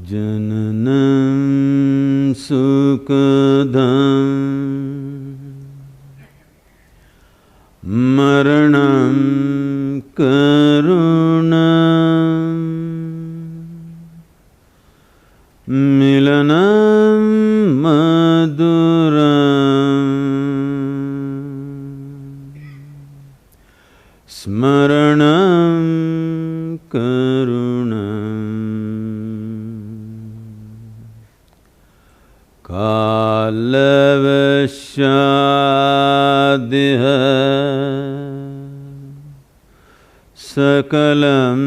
Jananam sukadam maranam karunam milanam maduram smaranam karunam kalavashadiha sakalam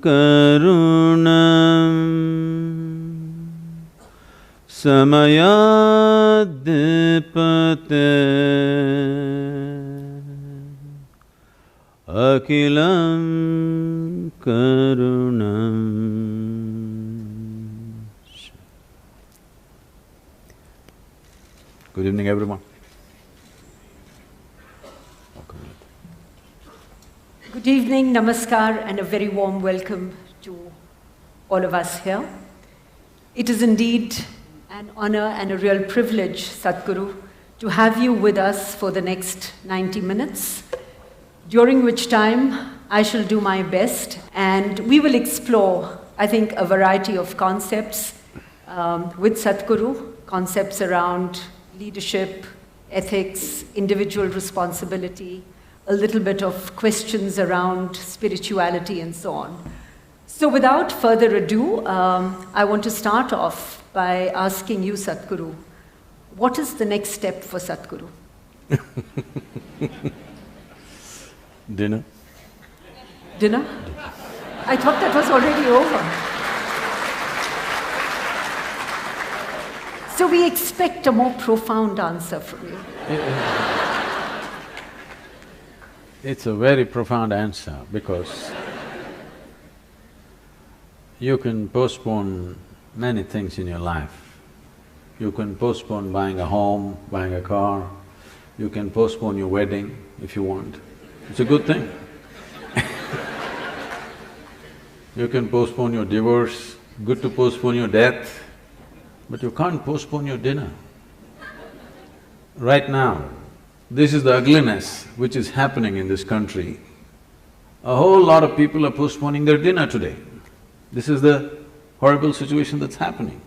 karunam samayadipate akilam karunam. Good evening, everyone. Good evening, namaskar, and a very warm welcome to all of us here. It is indeed an honor and a real privilege, Sadhguru, to have you with us for the next 90 minutes, during which time I shall do my best and we will explore, I think, a variety of concepts with Sadhguru, concepts around leadership, ethics, individual responsibility, a little bit of questions around spirituality and so on. So without further ado, I want to start off by asking you, Sadhguru, what is the next step for Sadhguru? Dinner. Dinner? I thought that was already over. So we expect a more profound answer from you. It's a very profound answer because you can postpone many things in your life. You can postpone buying a home, buying a car, you can postpone your wedding if you want. It's a good thing. You can postpone your divorce, good to postpone your death, but you can't postpone your dinner. Right now, this is the ugliness which is happening in this country. A whole lot of people are postponing their dinner today. This is the horrible situation that's happening.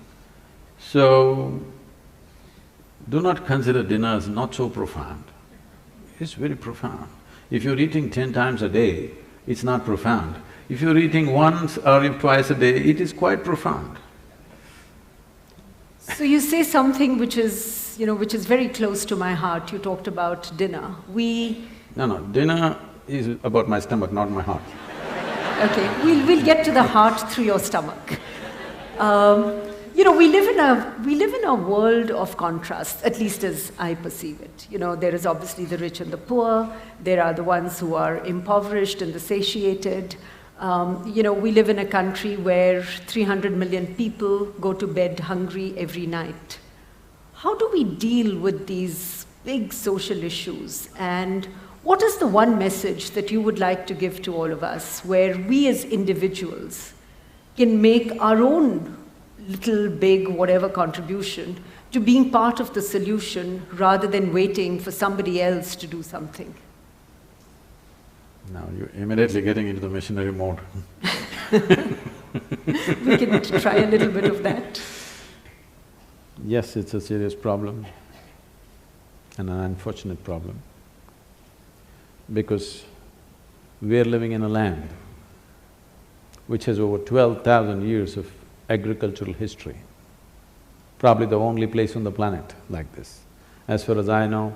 So, do not consider dinner as not so profound. It's very profound. If you're eating 10 times a day, it's not profound. If you're eating once or twice a day, it is quite profound. So you say something which is, which is very close to my heart. You talked about dinner. No, dinner is about my stomach, not my heart. Okay, we'll get to the heart through your stomach. We live in a world of contrasts, at least as I perceive it. There is obviously the rich and the poor, there are the ones who are impoverished and the satiated. We live in a country where 300 million people go to bed hungry every night. How do we deal with these big social issues? And what is the one message that you would like to give to all of us where we as individuals can make our own little, big, whatever contribution to being part of the solution rather than waiting for somebody else to do something? Now you're immediately getting into the missionary mode. We can try a little bit of that. Yes, it's a serious problem and an unfortunate problem because we're living in a land which has over 12,000 years of agricultural history, probably the only place on the planet like this. As far as I know,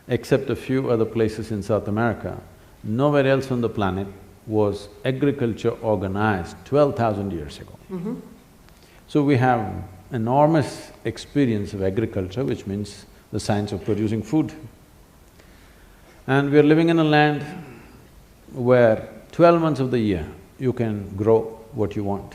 except a few other places in South America, nowhere else on the planet was agriculture organized 12,000 years ago. So we have enormous experience of agriculture, which means the science of producing food. And we're living in a land where 12 months of the year you can grow what you want.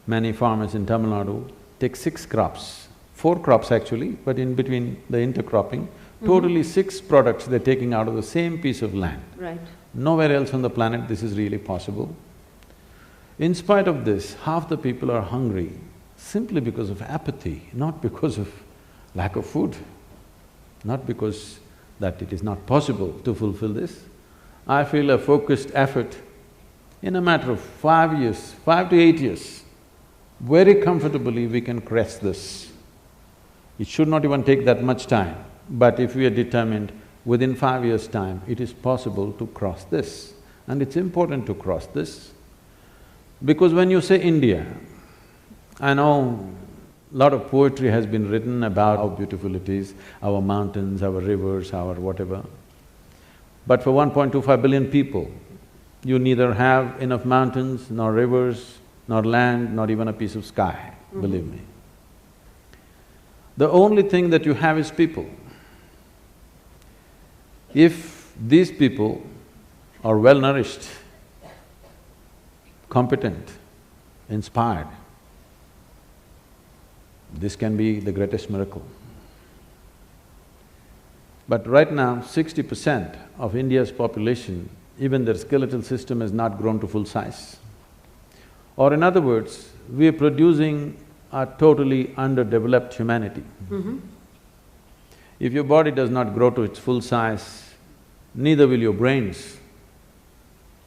Many farmers in Tamil Nadu take 6 crops, 4 crops actually, but in between the intercropping, totally 6 products they're taking out of the same piece of land. Right. Nowhere else on the planet this is really possible. In spite of this, half the people are hungry simply because of apathy, not because of lack of food, not because that it is not possible to fulfill this. I feel a focused effort in a matter of 5 years, 5 to 8 years, very comfortably we can crest this. It should not even take that much time, but if we are determined, within 5 years' time, it is possible to cross this. And it's important to cross this, because when you say India, I know a lot of poetry has been written about how beautiful it is, our mountains, our rivers, our whatever. But for 1.25 billion people, you neither have enough mountains, nor rivers, nor land, not even a piece of sky, believe me. The only thing that you have is people. If these people are well-nourished, competent, inspired, this can be the greatest miracle. But right now, 60% of India's population, even their skeletal system has not grown to full size. Or in other words, we are producing a totally underdeveloped humanity. If your body does not grow to its full size, neither will your brains.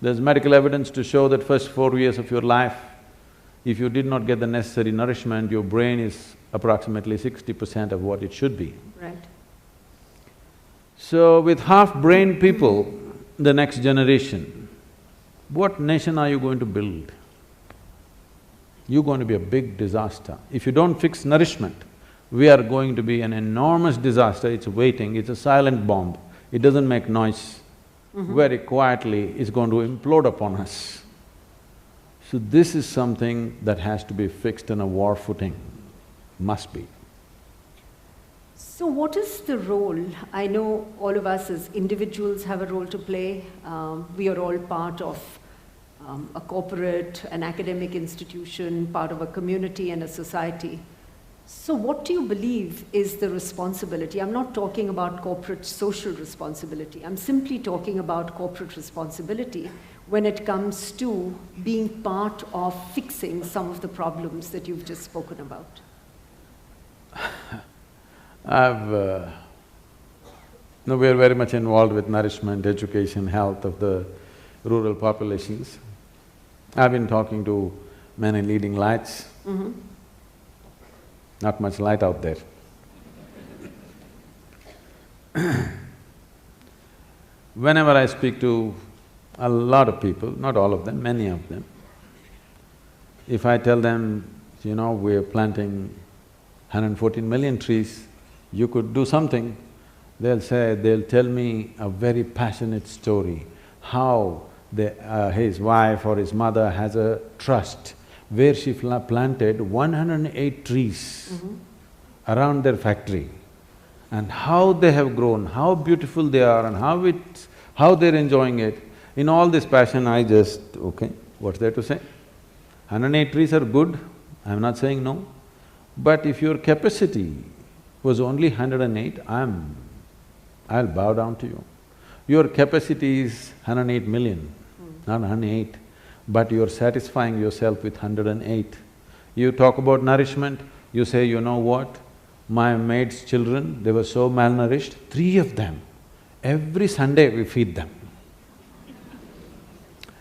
There's medical evidence to show that first 4 years of your life, if you did not get the necessary nourishment, your brain is approximately 60% of what it should be. Right. So with half-brained people, the next generation, what nation are you going to build? You're going to be a big disaster. If you don't fix nourishment, we are going to be an enormous disaster. It's waiting, it's a silent bomb. It doesn't make noise. Very quietly, it's going to implode upon us. So this is something that has to be fixed on a war footing, must be. So what is the role? I know all of us as individuals have a role to play. We are all part of a corporate, an academic institution, part of a community and a society. So what do you believe is the responsibility? I'm not talking about corporate social responsibility. I'm simply talking about corporate responsibility when it comes to being part of fixing some of the problems that you've just spoken about. No, we are very much involved with nourishment, education, health of the rural populations. I've been talking to many leading lights. Not much light out there. Whenever I speak to a lot of people, not all of them, many of them, if I tell them, you know, we're planting 114 million trees, you could do something, they'll tell me a very passionate story, how his wife or his mother has a trust where she planted 108 trees around their factory, and how they have grown, how beautiful they are and how they're enjoying it. In all this passion, I just, okay, what's there to say? 108 trees are good, I'm not saying no, but if your capacity was only 108, I'll bow down to you. Your capacity is 108 million, not 108. But you're satisfying yourself with 108. You talk about nourishment, you say, you know what, my maid's children, they were so malnourished, 3 of them, every Sunday we feed them.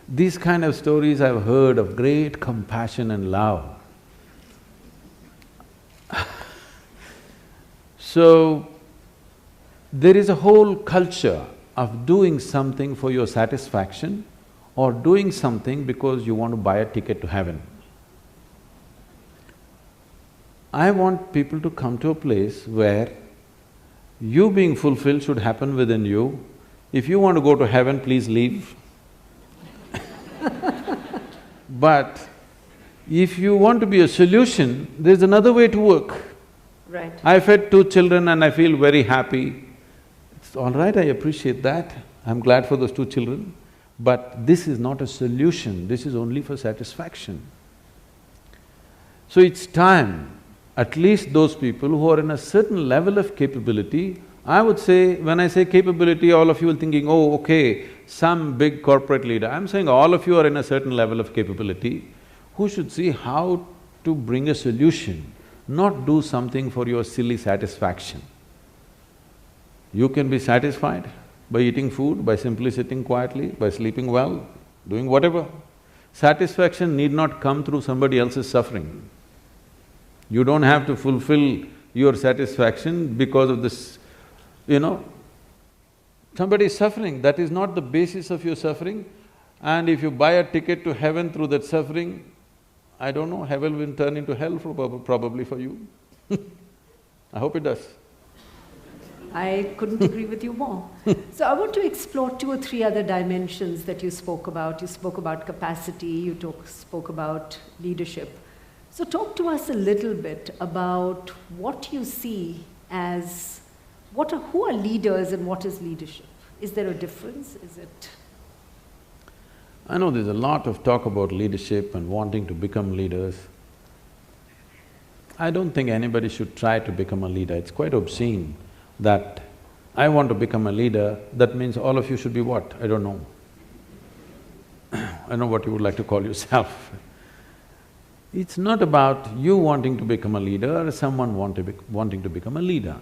These kind of stories I've heard of great compassion and love. So, there is a whole culture of doing something for your satisfaction or doing something because you want to buy a ticket to heaven. I want people to come to a place where you being fulfilled should happen within you. If you want to go to heaven, please leave. But if you want to be a solution, there's another way to work. Right. I fed 2 children and I feel very happy. It's all right, I appreciate that. I'm glad for those 2 children. But this is not a solution, this is only for satisfaction. So it's time, at least those people who are in a certain level of capability, I would say, when I say capability, all of you are thinking, oh, okay, some big corporate leader. I'm saying all of you are in a certain level of capability. who should see how to bring a solution, not do something for your silly satisfaction. You can be satisfied by eating food, by simply sitting quietly, by sleeping well, doing whatever. Satisfaction need not come through somebody else's suffering. You don't have to fulfill your satisfaction because of this, somebody is suffering, that is not the basis of your suffering. And if you buy a ticket to heaven through that suffering, I don't know, heaven will turn into hell probably for you. I hope it does. I couldn't agree with you more. So I want to explore two or three other dimensions that you spoke about. You spoke about capacity, you spoke about leadership. So talk to us a little bit about what you see as, who are leaders and what is leadership? Is there a difference? Is it… I know there's a lot of talk about leadership and wanting to become leaders. I don't think anybody should try to become a leader. It's quite obscene that I want to become a leader, that means all of you should be what? I don't know. I don't know what you would like to call yourself. It's not about you wanting to become a leader or someone wanting to become a leader.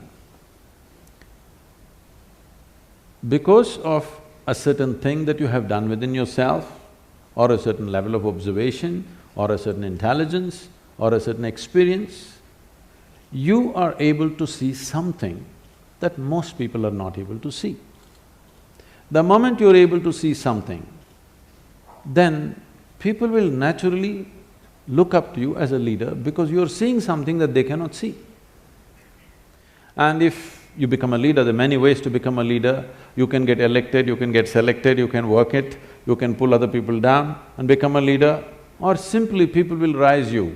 Because of a certain thing that you have done within yourself, or a certain level of observation, or a certain intelligence, or a certain experience, you are able to see something that most people are not able to see. The moment you're able to see something, then people will naturally look up to you as a leader because you're seeing something that they cannot see. And if you become a leader, there are many ways to become a leader. You can get elected, you can get selected, you can work it, you can pull other people down and become a leader, or simply people will rise you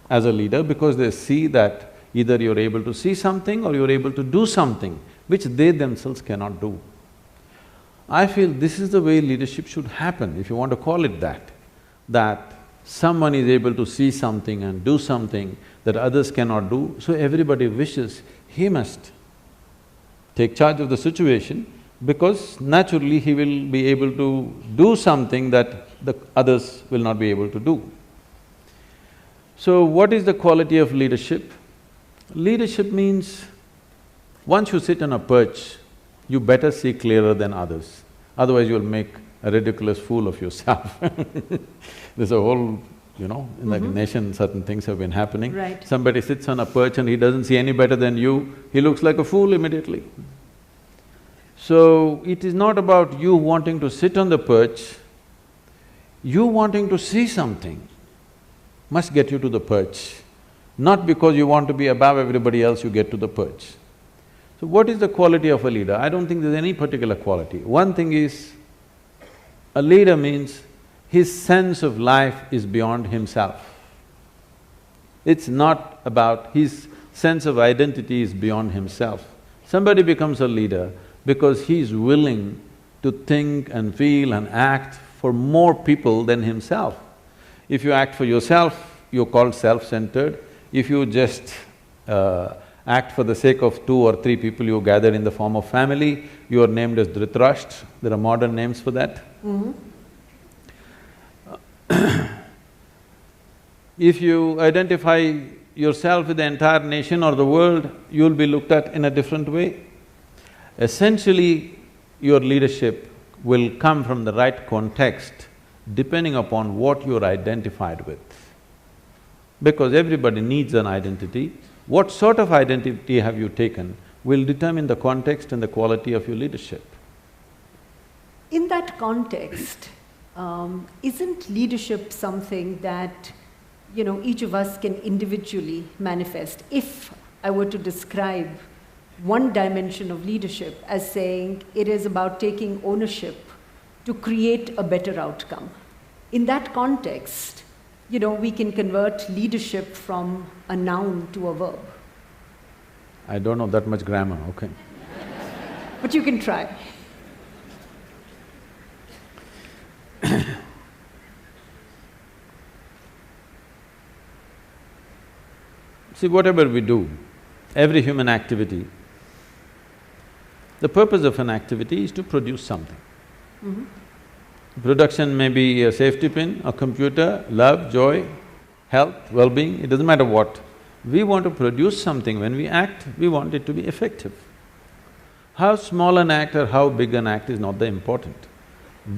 as a leader because they see that either you're able to see something or you're able to do something which they themselves cannot do. I feel this is the way leadership should happen, if you want to call it that someone is able to see something and do something that others cannot do, so everybody wishes he must take charge of the situation because naturally he will be able to do something that the others will not be able to do. So what is the quality of leadership? Leadership means once you sit on a perch, you better see clearer than others, otherwise you'll make a ridiculous fool of yourself. There's a whole, in the nation certain things have been happening. Right. Somebody sits on a perch and he doesn't see any better than you, he looks like a fool immediately. So, it is not about you wanting to sit on the perch, you wanting to see something must get you to the perch. Not because you want to be above everybody else, you get to the perch. So what is the quality of a leader? I don't think there's any particular quality. One thing is, a leader means his sense of life is beyond himself. It's not about… his sense of identity is beyond himself. Somebody becomes a leader because he is willing to think and feel and act for more people than himself. If you act for yourself, you're called self-centered. If you just act for the sake of 2 or 3 people you gather in the form of family, you are named as Dhritarashtra. There are modern names for that. If you identify yourself with the entire nation or the world, you'll be looked at in a different way. Essentially, your leadership will come from the right context depending upon what you're identified with. Because everybody needs an identity. What sort of identity have you taken will determine the context and the quality of your leadership. In that context, isn't leadership something that, each of us can individually manifest? If I were to describe one dimension of leadership as saying it is about taking ownership to create a better outcome. In that context, we can convert leadership from a noun to a verb. I don't know that much grammar, okay. But you can try. See, whatever we do, every human activity, the purpose of an activity is to produce something. Production may be a safety pin, a computer, love, joy, health, well-being, it doesn't matter what. We want to produce something. When we act, we want it to be effective. How small an act or how big an act is not the important.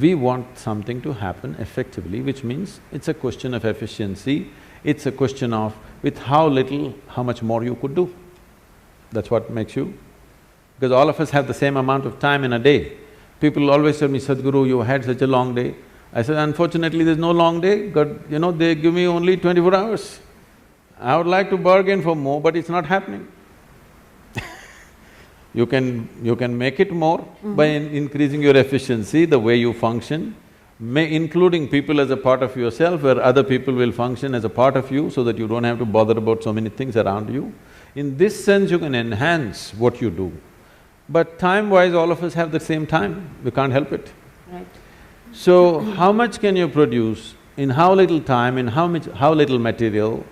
We want something to happen effectively, which means it's a question of efficiency, it's a question of with how little, how much more you could do. That's what makes you… Because all of us have the same amount of time in a day. People always tell me, Sadhguru, you had such a long day. I said, unfortunately, there's no long day, God, they give me only 24 hours. I would like to bargain for more, but it's not happening. You can make it more by increasing your efficiency, the way you function, including people as a part of yourself, where other people will function as a part of you so that you don't have to bother about so many things around you. In this sense, you can enhance what you do. But time-wise, all of us have the same time, we can't help it. Right. So, how much can you produce, in how little time, in how little material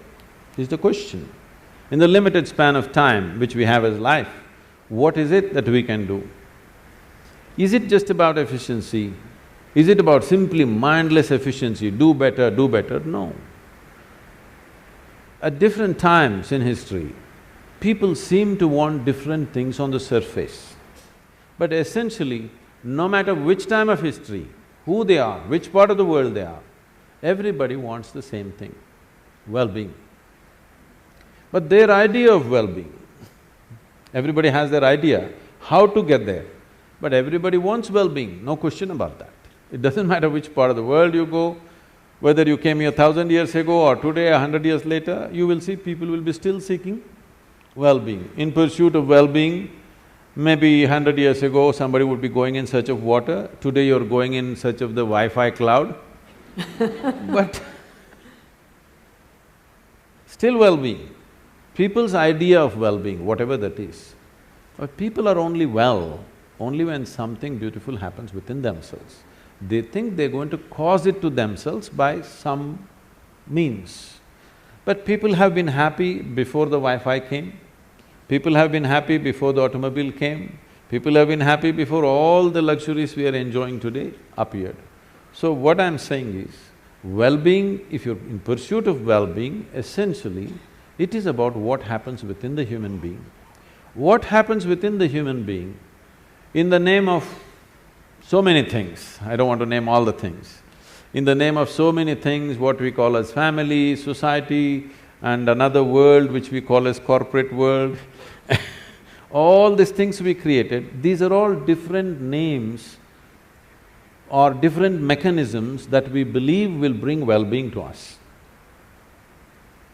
is the question. In the limited span of time which we have as life, what is it that we can do? Is it just about efficiency? Is it about simply mindless efficiency, do better, do better? No. At different times in history, people seem to want different things on the surface. But essentially, no matter which time of history, who they are, which part of the world they are, everybody wants the same thing, well-being. But their idea of well-being, everybody has their idea how to get there, but everybody wants well-being, no question about that. It doesn't matter which part of the world you go, whether you came here 1,000 years ago or today, 100 years later, you will see people will be still seeking well-being. In pursuit of well-being, maybe 100 years ago somebody would be going in search of water, today you're going in search of the Wi-Fi cloud but still well-being. People's idea of well-being, whatever that is, but people are only well only when something beautiful happens within themselves. They think they're going to cause it to themselves by some means. But people have been happy before the Wi-Fi came, people have been happy before the automobile came, people have been happy before all the luxuries we are enjoying today appeared. So what I'm saying is, well-being, if you're in pursuit of well-being, essentially, it is about what happens within the human being. What happens within the human being, in the name of so many things, I don't want to name all the things, in the name of so many things, what we call as family, society, and another world which we call as corporate world all these things we created, these are all different names or different mechanisms that we believe will bring well-being to us.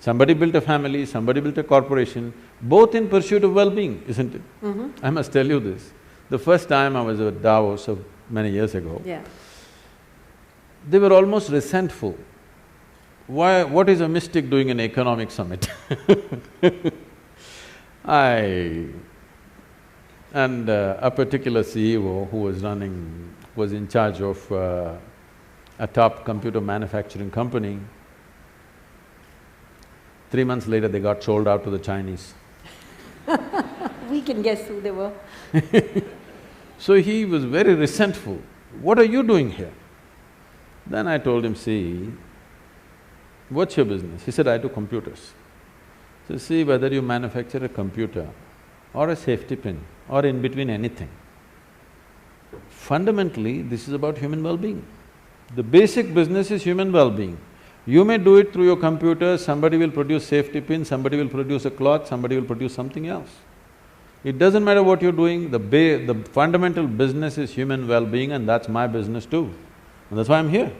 Somebody built a family, somebody built a corporation, both in pursuit of well-being, isn't it? I must tell you this. The first time I was at Davos many years ago, they were almost resentful. Why… what is a mystic doing an economic summit? A particular CEO who was in charge of a top computer manufacturing company, 3 months later they got sold out to the Chinese. We can guess who they were. So he was very resentful. What are you doing here? Then I told him, see, what's your business? He said, I do computers. So see, whether you manufacture a computer or a safety pin or in between anything, fundamentally this is about human well-being. The basic business is human well-being. You may do it through your computer, somebody will produce safety pin, somebody will produce a cloth, somebody will produce something else. It doesn't matter what you're doing, the fundamental business is human well-being, and that's my business too. And that's why I'm here.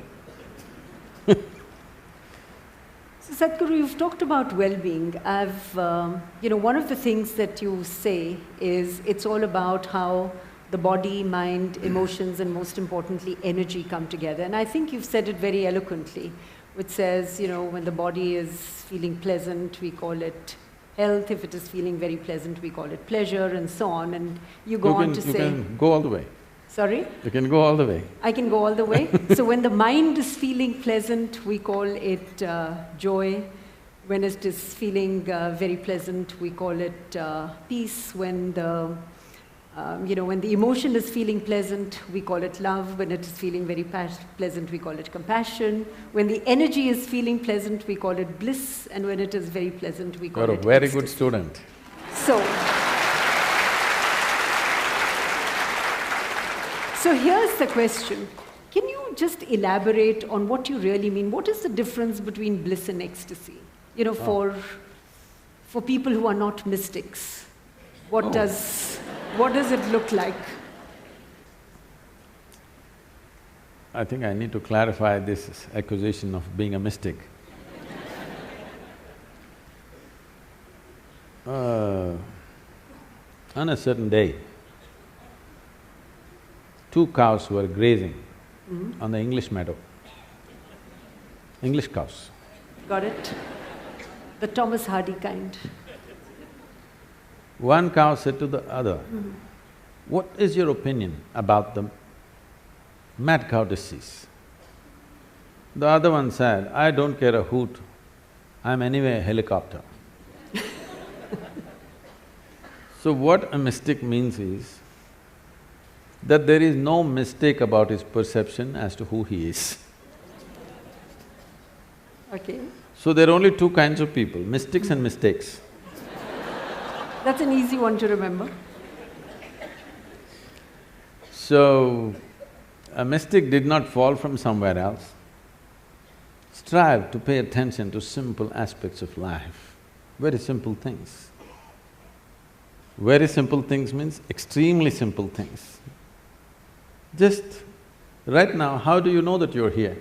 So Sadhguru, you've talked about well-being. One of the things that you say is it's all about how the body, mind, emotions, and most importantly, energy come together. And I think you've said it very eloquently, which says, when the body is feeling pleasant, we call it health. If it is feeling very pleasant, we call it pleasure, and so on. And you go on to say… You can go all the way. Sorry? You can go all the way. I can go all the way? So when the mind is feeling pleasant, we call it joy. When it is feeling very pleasant, we call it peace. When the When the emotion is feeling pleasant, we call it love. When it is feeling very pleasant, we call it compassion. When the energy is feeling pleasant, we call it bliss. And when it is very pleasant, we call it ecstasy. You're a very ecstasy. good student. So here's the question. Can you just elaborate on what you really mean? What is the difference between bliss and ecstasy? For people who are not mystics, what does it look like? I think I need to clarify this accusation of being a mystic. On a certain day, 2 cows were grazing on the English meadow. English cows. Got it? The Thomas Hardy kind. One cow said to the other, "What is your opinion about the mad cow disease?" The other one said, "I don't care a hoot, I'm anyway a helicopter." So what a mystic means is that there is no mistake about his perception as to who he is. Okay. So there are only 2 kinds of people, mystics and mistakes. That's an easy one to remember. So, a mystic did not fall from somewhere else. Strive to pay attention to simple aspects of life, very simple things. Very simple things means extremely simple things. Just right now, how do you know that you're here?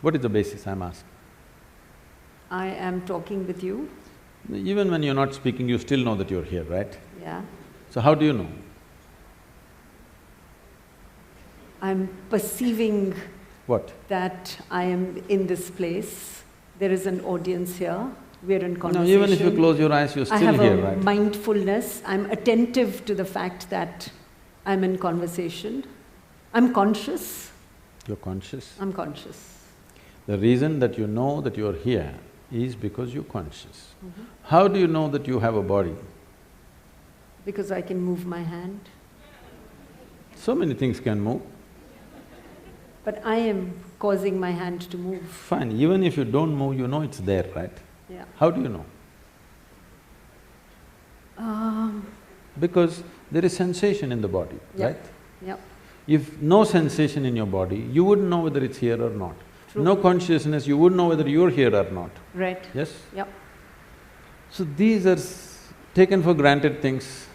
What is the basis, I'm asking? I am talking with you. Even when you're not speaking, you still know that you're here, right? Yeah. So how do you know? I'm perceiving What? that I am in this place. There is an audience here. We're in No, conversation. even if you close your eyes, you're still here, I have right? a mindfulness. I'm attentive to the fact that I'm in conversation. I'm conscious. You're conscious. I'm conscious. The reason that you know that you're here is because you're conscious. How do you know that you have a body? Because I can move my hand. So many things can move. But I am causing my hand to move. Fine, even if you don't move, you know it's there, right? Yeah. How do you know? Because there is sensation in the body, Yep. right? Yep. If no sensation in your body, you wouldn't know whether it's here or not. True. No consciousness, you wouldn't know whether you're here or not. Right. Yes? Yep. So these are taken for granted things.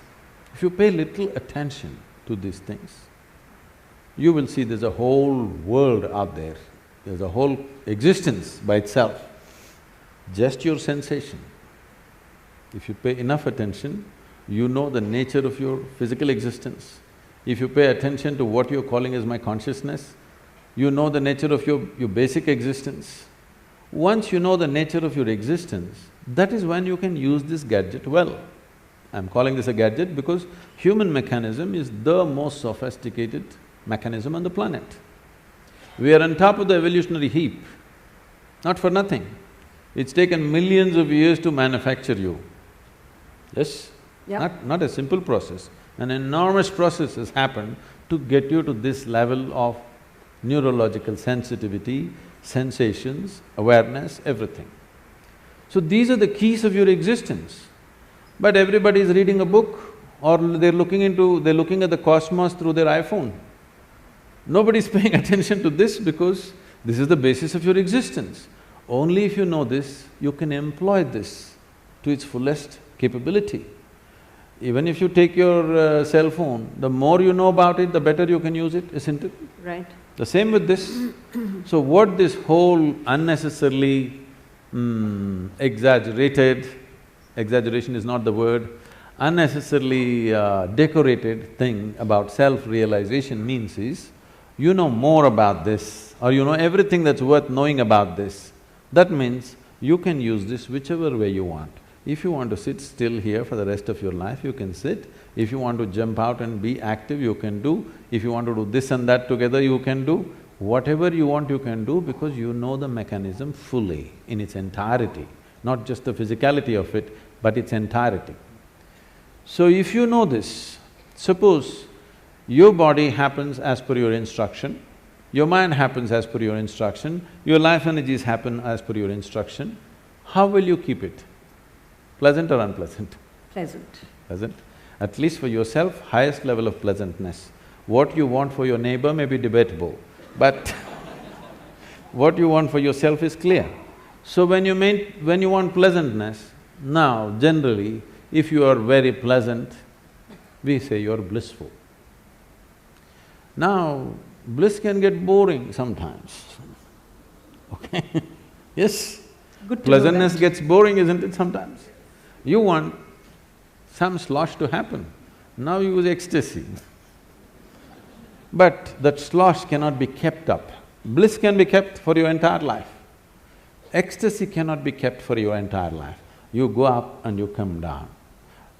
If you pay little attention to these things, you will see there's a whole world out there, there's a whole existence by itself, just your sensation. If you pay enough attention, you know the nature of your physical existence. If you pay attention to what you're calling as my consciousness, you know the nature of your basic existence. Once you know the nature of your existence, that is when you can use this gadget well. I'm calling this a gadget because human mechanism is the most sophisticated mechanism on the planet. We are on top of the evolutionary heap, not for nothing. It's taken millions of years to manufacture you. Yes? Yep. Not a simple process. An enormous process has happened to get you to this level of neurological sensitivity, sensations, awareness, everything. So these are the keys of your existence. But everybody is reading a book or they're looking at the cosmos through their iPhone. Nobody's paying attention to this because this is the basis of your existence. Only if you know this, you can employ this to its fullest capability. Even if you take your cell phone, the more you know about it, the better you can use it, isn't it? Right. The same with this. So what this whole unnecessarily exaggeration is not the word, unnecessarily decorated thing about self-realization means is, you know more about this or you know everything that's worth knowing about this. That means you can use this whichever way you want. If you want to sit still here for the rest of your life, you can sit. If you want to jump out and be active, you can do. If you want to do this and that together, you can do. Whatever you want, you can do because you know the mechanism fully, in its entirety, not just the physicality of it, but its entirety. So if you know this, suppose your body happens as per your instruction, your mind happens as per your instruction, your life energies happen as per your instruction, how will you keep it? Pleasant or unpleasant? Pleasant. Pleasant. At least for yourself, highest level of pleasantness. What you want for your neighbor may be debatable, but what you want for yourself is clear. So when you want pleasantness, now generally, if you are very pleasant, we say you're blissful. Now, bliss can get boring sometimes, okay? Yes? Good to Pleasantness know that. gets boring, isn't it, sometimes? You want some slosh to happen, now you use ecstasy. But that slosh cannot be kept up. Bliss can be kept for your entire life. Ecstasy cannot be kept for your entire life. You go up and you come down.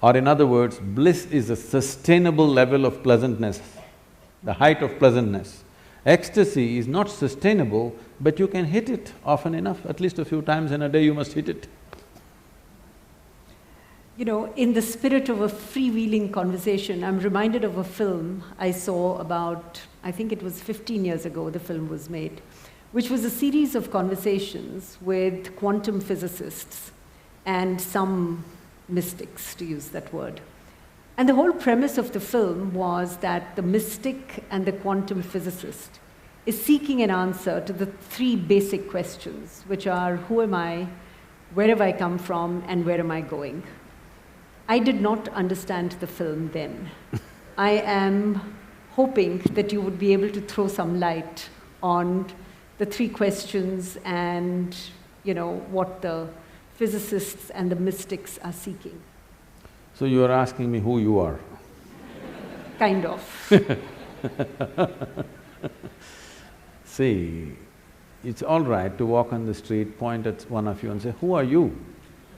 Or in other words, bliss is a sustainable level of pleasantness, the height of pleasantness. Ecstasy is not sustainable, but you can hit it often enough, at least a few times in a day you must hit it. You know, in the spirit of a freewheeling conversation, I'm reminded of a film I saw about, I think it was 15 years ago the film was made, which was a series of conversations with quantum physicists and some mystics, to use that word. And the whole premise of the film was that the mystic and the quantum physicist is seeking an answer to the three basic questions, which are, who am I, where have I come from, and where am I going? I did not understand the film then. I am hoping that you would be able to throw some light on the three questions and, you know, what the physicists and the mystics are seeking. So you are asking me who you are? Kind of. See, it's all right to walk on the street, point at one of you and say, who are you?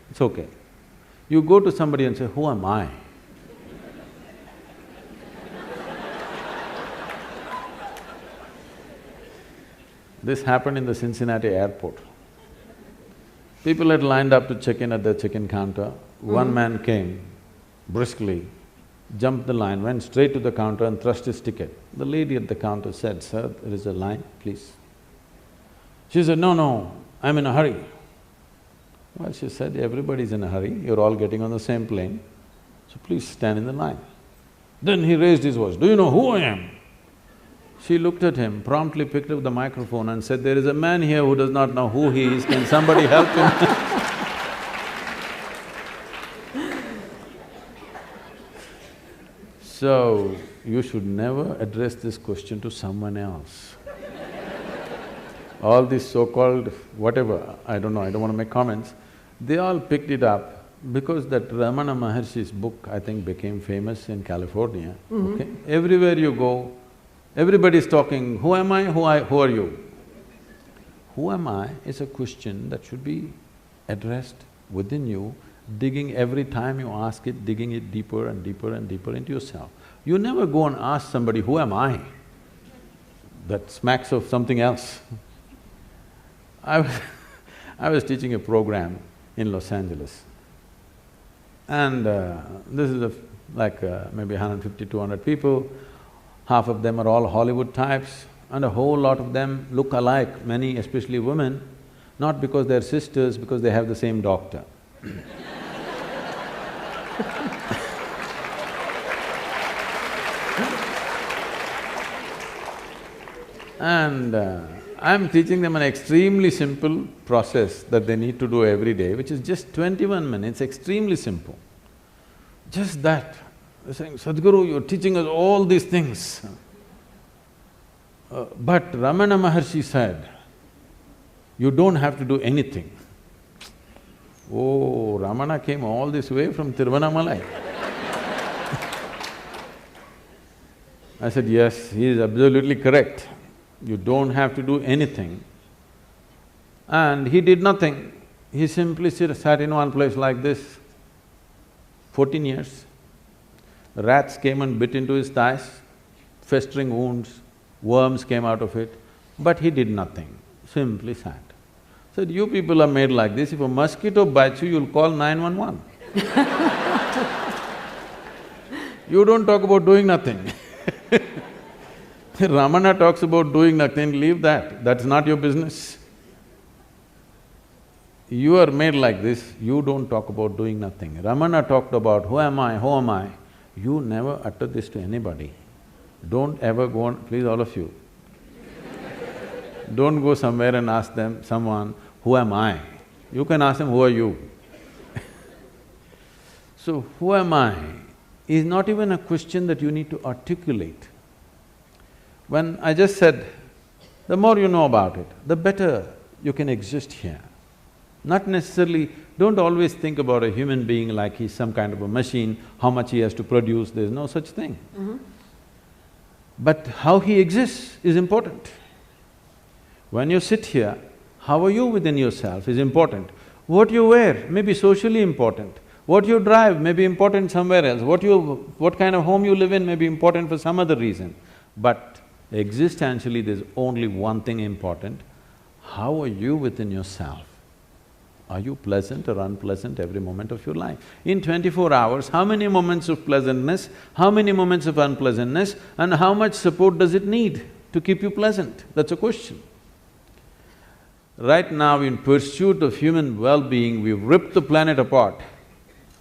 It's okay. You go to somebody and say, who am I? This happened in the Cincinnati airport. People had lined up to check in at the check-in counter. One man came briskly, jumped the line, went straight to the counter and thrust his ticket. The lady at the counter said, sir, there is a line, please. She said, no, I'm in a hurry. Well, she said, everybody's in a hurry, you're all getting on the same plane, so please stand in the line. Then he raised his voice, do you know who I am? She looked at him, promptly picked up the microphone and said, there is a man here who does not know who he is, can somebody help him? So, you should never address this question to someone else. All these so-called whatever, I don't know, I don't want to make comments, they all picked it up because that Ramana Maharshi's book, I think, became famous in California, okay? Everywhere you go, everybody's talking, who am I, who are you? Who am I is a question that should be addressed within you, digging every time you ask it, digging it deeper and deeper and deeper into yourself. You never go and ask somebody, who am I? That smacks of something else. I was teaching a program in Los Angeles, and this is maybe 150, 200 people. Half of them are all Hollywood types, and a whole lot of them look alike, many especially women, not because they're sisters, because they have the same doctor. And I'm teaching them an extremely simple process that they need to do every day, which is just 21 minutes, extremely simple. Just that. They're saying, Sadhguru, you're teaching us all these things. But Ramana Maharshi said, you don't have to do anything. Oh, Ramana came all this way from Tiruvannamalai. I said, yes, he is absolutely correct. You don't have to do anything. And he did nothing. He simply sat in one place like this, 14 years. Rats came and bit into his thighs, festering wounds, worms came out of it, but he did nothing, simply sat. Said, you people are made like this, if a mosquito bites you, you'll call 911. You don't talk about doing nothing. Ramana talks about doing nothing, leave that, that's not your business. You are made like this, you don't talk about doing nothing. Ramana talked about, who am I, who am I? You never utter this to anybody. Don't ever go on… please all of you, don't go somewhere and ask someone, who am I? You can ask them, who are you? So, who am I is not even a question that you need to articulate. When I just said, the more you know about it, the better you can exist here. Not necessarily… don't always think about a human being like he's some kind of a machine, how much he has to produce, there's no such thing. But how he exists is important. When you sit here, how are you within yourself is important. What you wear may be socially important. What you drive may be important somewhere else. What kind of home you live in may be important for some other reason. But existentially, there's only one thing important. How are you within yourself? Are you pleasant or unpleasant every moment of your life? In 24 hours, how many moments of pleasantness, how many moments of unpleasantness, and how much support does it need to keep you pleasant? That's a question. Right now, in pursuit of human well-being, we've ripped the planet apart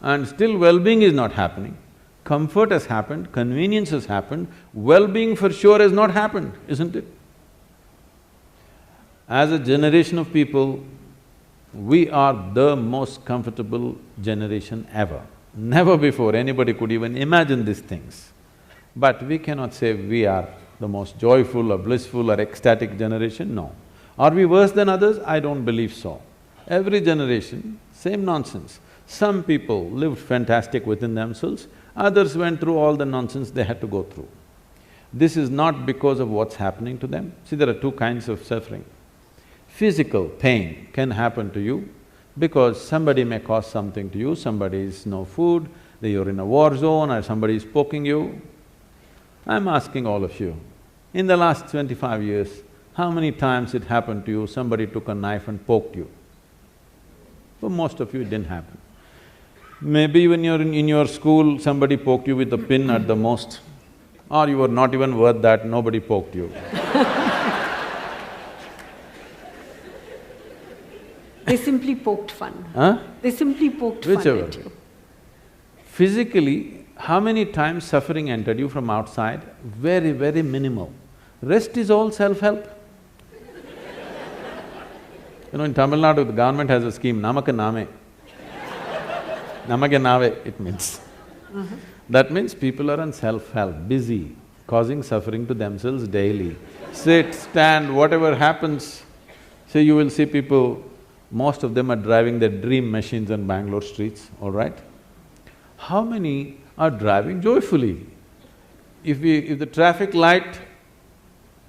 and still well-being is not happening. Comfort has happened, convenience has happened, well-being for sure has not happened, isn't it? As a generation of people, we are the most comfortable generation ever. Never before anybody could even imagine these things. But we cannot say we are the most joyful or blissful or ecstatic generation, no. Are we worse than others? I don't believe so. Every generation, same nonsense. Some people lived fantastic within themselves, others went through all the nonsense they had to go through. This is not because of what's happening to them. See, there are two kinds of suffering. Physical pain can happen to you because somebody may cause something to you, somebody is no food, you're in a war zone or somebody is poking you. I'm asking all of you, in the last 25 years, how many times it happened to you, somebody took a knife and poked you? For most of you, it didn't happen. Maybe when you're in your school, somebody poked you with a pin at the most, or you were not even worth that, nobody poked you. They simply poked fun. Huh? They simply poked fun at you. Physically, how many times suffering entered you from outside? Very, very minimal. Rest is all self-help. You know, in Tamil Nadu, the government has a scheme, Namaka Name. Namake Nave, it means. That means people are on self-help, busy, causing suffering to themselves daily. Sit, stand, whatever happens. So you will see people, most of them are driving their dream machines on Bangalore streets, all right? How many are driving joyfully? If the traffic light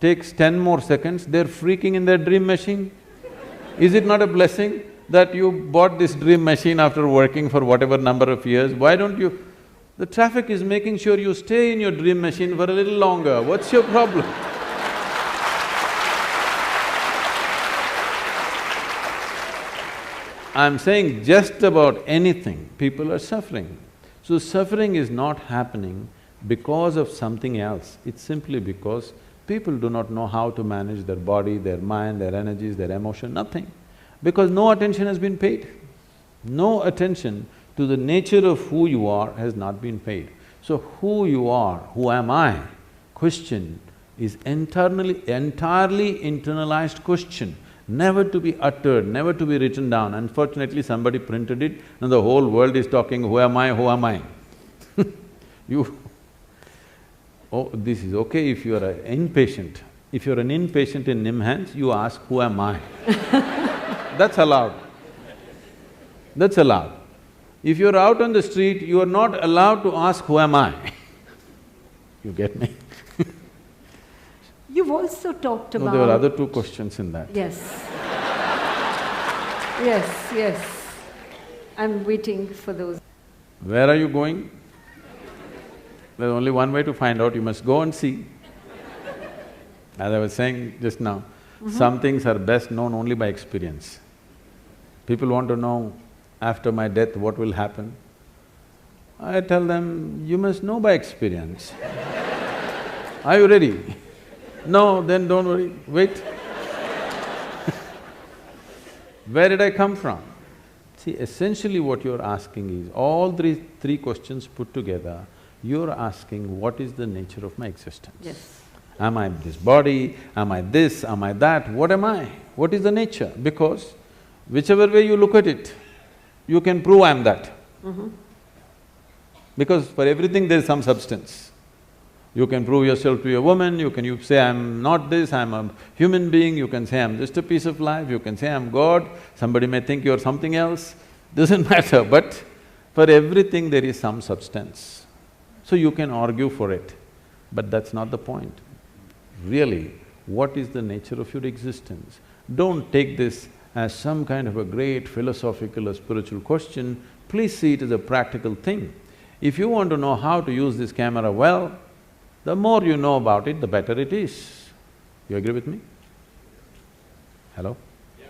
takes 10 more seconds, they're freaking in their dream machine. Is it not a blessing that you bought this dream machine after working for whatever number of years? Why don't you… the traffic is making sure you stay in your dream machine for a little longer, what's your problem? I'm saying just about anything, people are suffering. So suffering is not happening because of something else, it's simply because people do not know how to manage their body, their mind, their energies, their emotion, nothing. Because no attention has been paid. No attention to the nature of who you are has not been paid. So who you are, who am I, question is entirely internalized question, never to be uttered, never to be written down. Unfortunately, somebody printed it and the whole world is talking, who am I, who am I? Oh, this is okay if you are an inpatient. If you're an inpatient in NIMHANS, you ask, who am I? That's allowed. That's allowed. If you're out on the street, you are not allowed to ask, who am I? You get me? You've also talked about… No, there were other two questions in that. Yes. Yes. I'm waiting for those. Where are you going? There's only one way to find out, you must go and see. As I was saying just now, some things are best known only by experience. People want to know, after my death, what will happen? I tell them, you must know by experience. Are you ready? No, then don't worry, wait. Where did I come from? See, essentially what you're asking is, all three questions put together, you're asking, what is the nature of my existence? Yes. Am I this body? Am I this? Am I that? What am I? What is the nature? Because whichever way you look at it, you can prove I'm that. Because for everything there is some substance. You can prove yourself to a woman, you say, I'm not this, I'm a human being, you can say, I'm just a piece of life, you can say, I'm God, somebody may think you're something else, doesn't matter, but for everything there is some substance. So you can argue for it, but that's not the point. Really, what is the nature of your existence? Don't take this as some kind of a great philosophical or spiritual question, please see it as a practical thing. If you want to know how to use this camera well, the more you know about it, the better it is. You agree with me? Hello? Yes.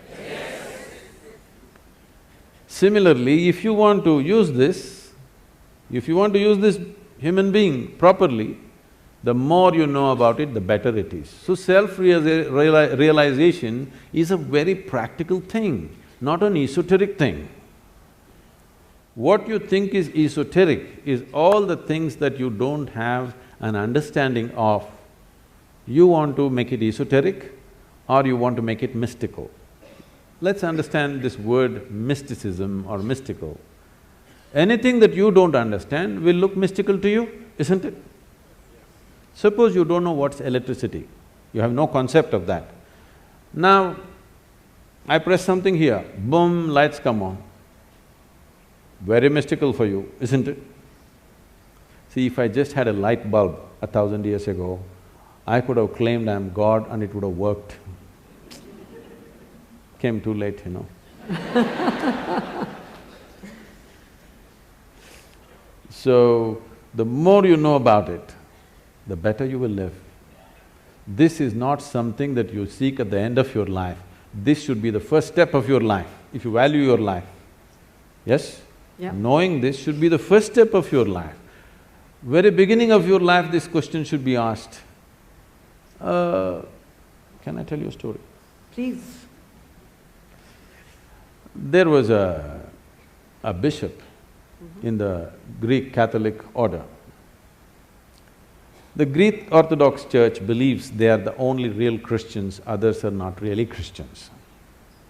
Similarly, if you want to use this human being properly, the more you know about it, the better it is. So self-realization is a very practical thing, not an esoteric thing. What you think is esoteric is all the things that you don't have an understanding of. You want to make it esoteric or you want to make it mystical. Let's understand this word mysticism or mystical. Anything that you don't understand will look mystical to you, isn't it? Suppose you don't know what's electricity, you have no concept of that. Now, I press something here, boom, lights come on. Very mystical for you, isn't it? See, if I just had a light bulb 1,000 years ago, I could have claimed I'm God and it would have worked. Came too late, you know. So, the more you know about it, the better you will live. This is not something that you seek at the end of your life. This should be the first step of your life, if you value your life. Yes? Yeah. Knowing this should be the first step of your life. Very beginning of your life, this question should be asked. Can I tell you a story? Please. There was a bishop in the Greek Catholic order. The Greek Orthodox Church believes they are the only real Christians, others are not really Christians.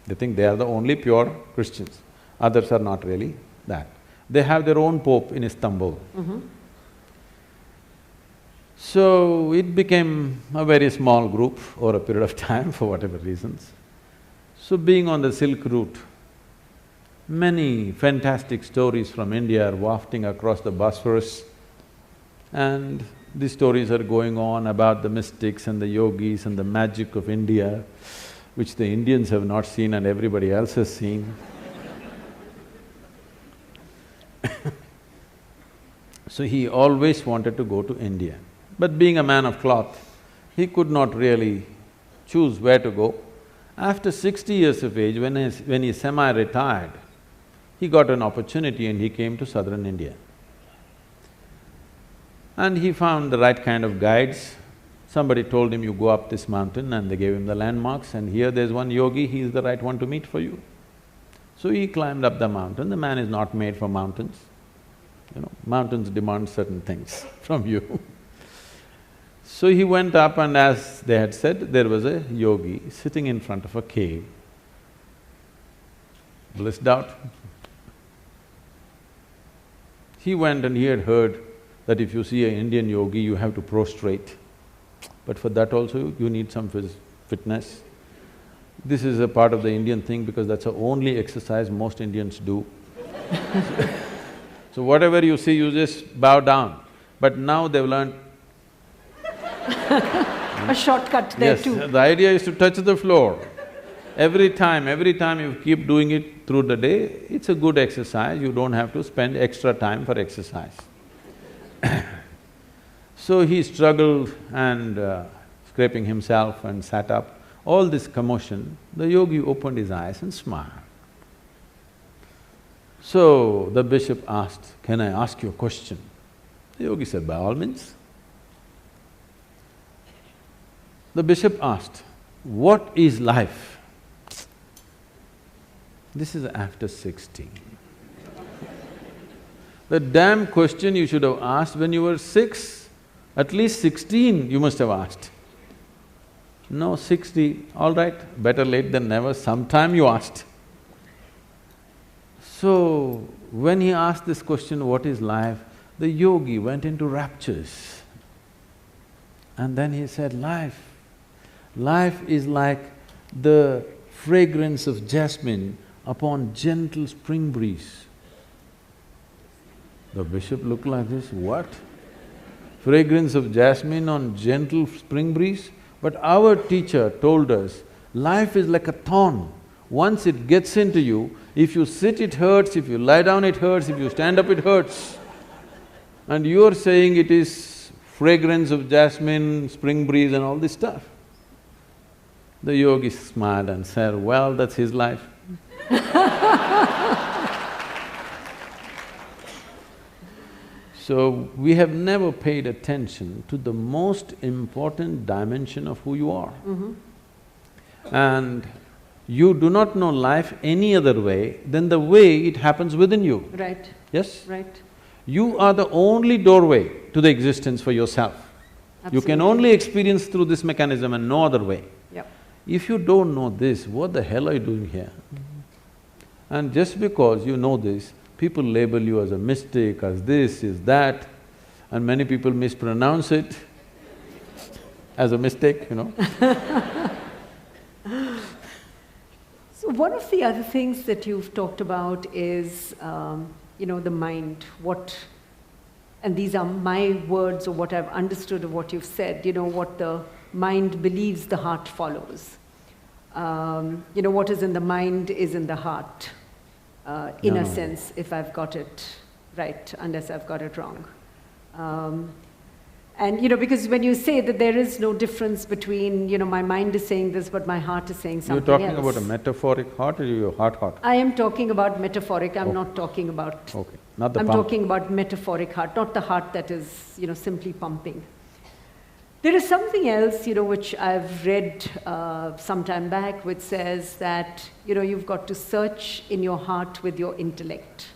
They think they are the only pure Christians, others are not really that. They have their own pope in Istanbul. So, it became a very small group over a period of time for whatever reasons. So, being on the Silk Route, many fantastic stories from India are wafting across the Bosphorus, and these stories are going on about the mystics and the yogis and the magic of India, which the Indians have not seen and everybody else has seen. So he always wanted to go to India. But being a man of cloth, he could not really choose where to go. After 60 years of age, when he semi-retired, he got an opportunity and he came to southern India. And he found the right kind of guides. Somebody told him, you go up this mountain, and they gave him the landmarks, and here there's one yogi, he is the right one to meet for you. So he climbed up the mountain. The man is not made for mountains. You know, mountains demand certain things from you. So he went up, and as they had said, there was a yogi sitting in front of a cave, blissed out. He went and he had heard that if you see an Indian yogi, you have to prostrate. But for that also, you need some fitness. This is a part of the Indian thing because that's the only exercise most Indians do. So whatever you see, you just bow down. But now they've learned… A shortcut there too. Yes, the idea is to touch the floor. Every time you keep doing it through the day, it's a good exercise, you don't have to spend extra time for exercise. So he struggled and scraping himself and sat up. All this commotion, the yogi opened his eyes and smiled. So the bishop asked, "Can I ask you a question?" The yogi said, "By all means." The bishop asked, "What is life?" This is after 16. The damn question you should have asked when you were 6, at least 16 you must have asked. No, 60, all right, better late than never, sometime you asked. So, when he asked this question, what is life, the yogi went into raptures. And then he said, life is like the fragrance of jasmine upon gentle spring breeze. The bishop looked like this, what? Fragrance of jasmine on gentle spring breeze? But our teacher told us, life is like a thorn. Once it gets into you, if you sit it hurts, if you lie down it hurts, if you stand up it hurts. And you're saying it is fragrance of jasmine, spring breeze and all this stuff. The yogi smiled and said, well, that's his life. So, we have never paid attention to the most important dimension of who you are. And you do not know life any other way than the way it happens within you. Right. Yes? Right. You are the only doorway to the existence for yourself. Absolutely. You can only experience through this mechanism and no other way. Yep. If you don't know this, what the hell are you doing here? And just because you know this, people label you as a mystic, as this, as that, and many people mispronounce it as a mistake, you know. So one of the other things that you've talked about is, the mind, and these are my words or what I've understood of what you've said, what the mind believes, the heart follows. What is in the mind is in the heart. In a sense, if I've got it right, unless I've got it wrong. Because when you say that there is no difference between, my mind is saying this, but my heart is saying something else. You're talking about a metaphoric heart or your heart? I am talking about metaphoric, I'm not talking about… Okay, not the I'm pump. talking about metaphoric heart, not the heart that is, simply pumping. There is something else, which I've read some time back, which says that, you've got to search in your heart with your intellect.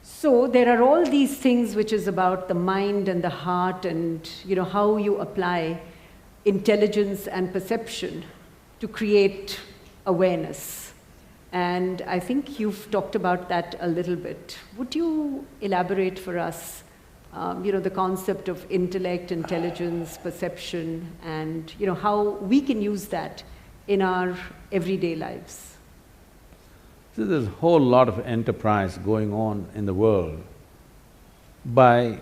So there are all these things which is about the mind and the heart and, how you apply intelligence and perception to create awareness. And I think you've talked about that a little bit. Would you elaborate for us the concept of intellect, intelligence, perception, and, how we can use that in our everyday lives? So there's a whole lot of enterprise going on in the world by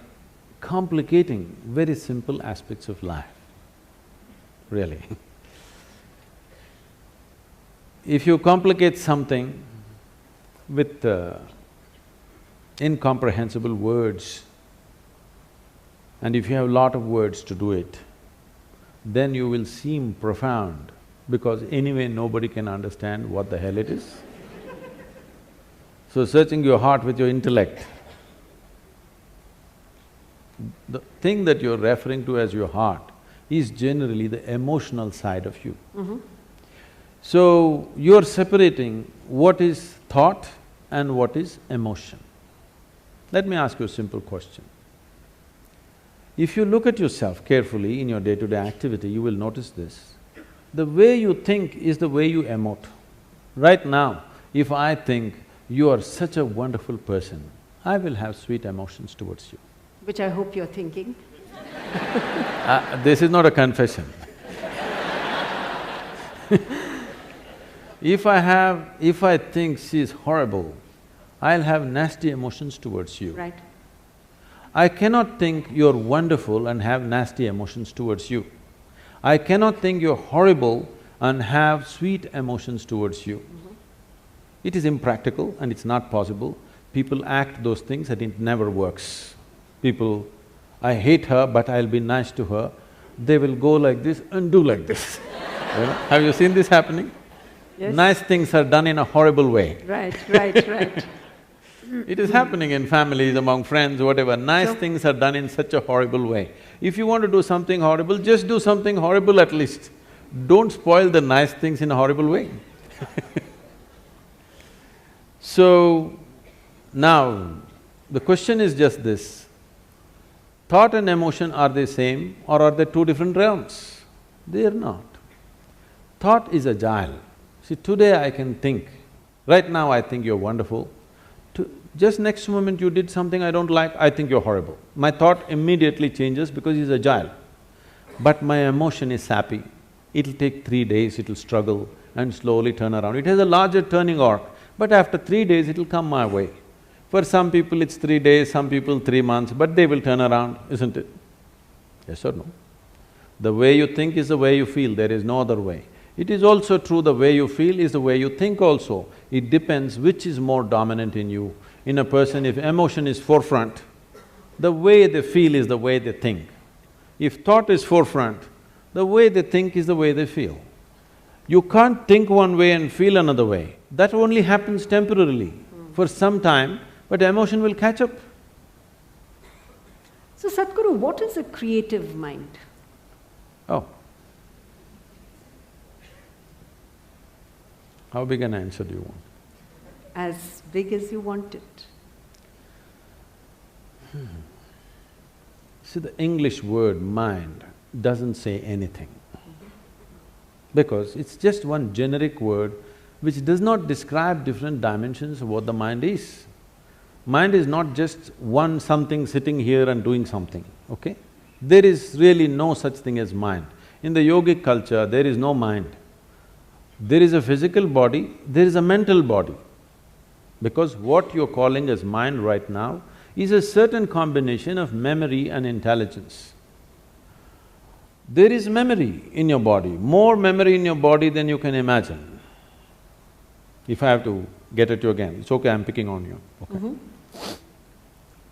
complicating very simple aspects of life, really. If you complicate something with incomprehensible words, and if you have a lot of words to do it, then you will seem profound, because anyway nobody can understand what the hell it is. So searching your heart with your intellect, the thing that you're referring to as your heart is generally the emotional side of you. So you're separating what is thought and what is emotion. Let me ask you a simple question. If you look at yourself carefully in your day-to-day activity, you will notice this. The way you think is the way you emote. Right now, if I think you are such a wonderful person, I will have sweet emotions towards you. Which I hope you're thinking. This is not a confession. If I think she is horrible, I'll have nasty emotions towards you. Right. I cannot think you're wonderful and have nasty emotions towards you. I cannot think you're horrible and have sweet emotions towards you. It is impractical and it's not possible. People act those things and it never works. People, I hate her but I'll be nice to her, they will go like this and do like this. Have you seen this happening? Yes. Nice things are done in a horrible way. Right. It is happening in families, among friends, whatever. Nice things are done in such a horrible way. If you want to do something horrible, just do something horrible at least. Don't spoil the nice things in a horrible way. So, now, the question is just this. Thought and emotion, are they same or are they two different realms? They are not. Thought is agile. See, today I can think, right now I think you're wonderful. Just next moment you did something I don't like, I think you're horrible. My thought immediately changes because it's agile. But my emotion is sappy. It'll take 3 days, it'll struggle and slowly turn around. It has a larger turning arc, but after 3 days it'll come my way. For some people it's 3 days, some people 3 months, but they will turn around, isn't it? Yes or no? The way you think is the way you feel, there is no other way. It is also true the way you feel is the way you think also. It depends which is more dominant in you. In a person, if emotion is forefront, the way they feel is the way they think. If thought is forefront, the way they think is the way they feel. You can't think one way and feel another way. That only happens temporarily, for some time, but emotion will catch up. So Sadhguru, what is a creative mind? Oh. How big an answer do you want? As big as you want it. See, the English word mind doesn't say anything. Because it's just one generic word which does not describe different dimensions of what the mind is. Mind is not just one something sitting here and doing something, okay? There is really no such thing as mind. In the yogic culture, there is no mind. There is a physical body, there is a mental body. Because what you're calling as mind right now is a certain combination of memory and intelligence. There is memory in your body, more memory in your body than you can imagine. If I have to get at you again, it's okay, I'm picking on you, okay?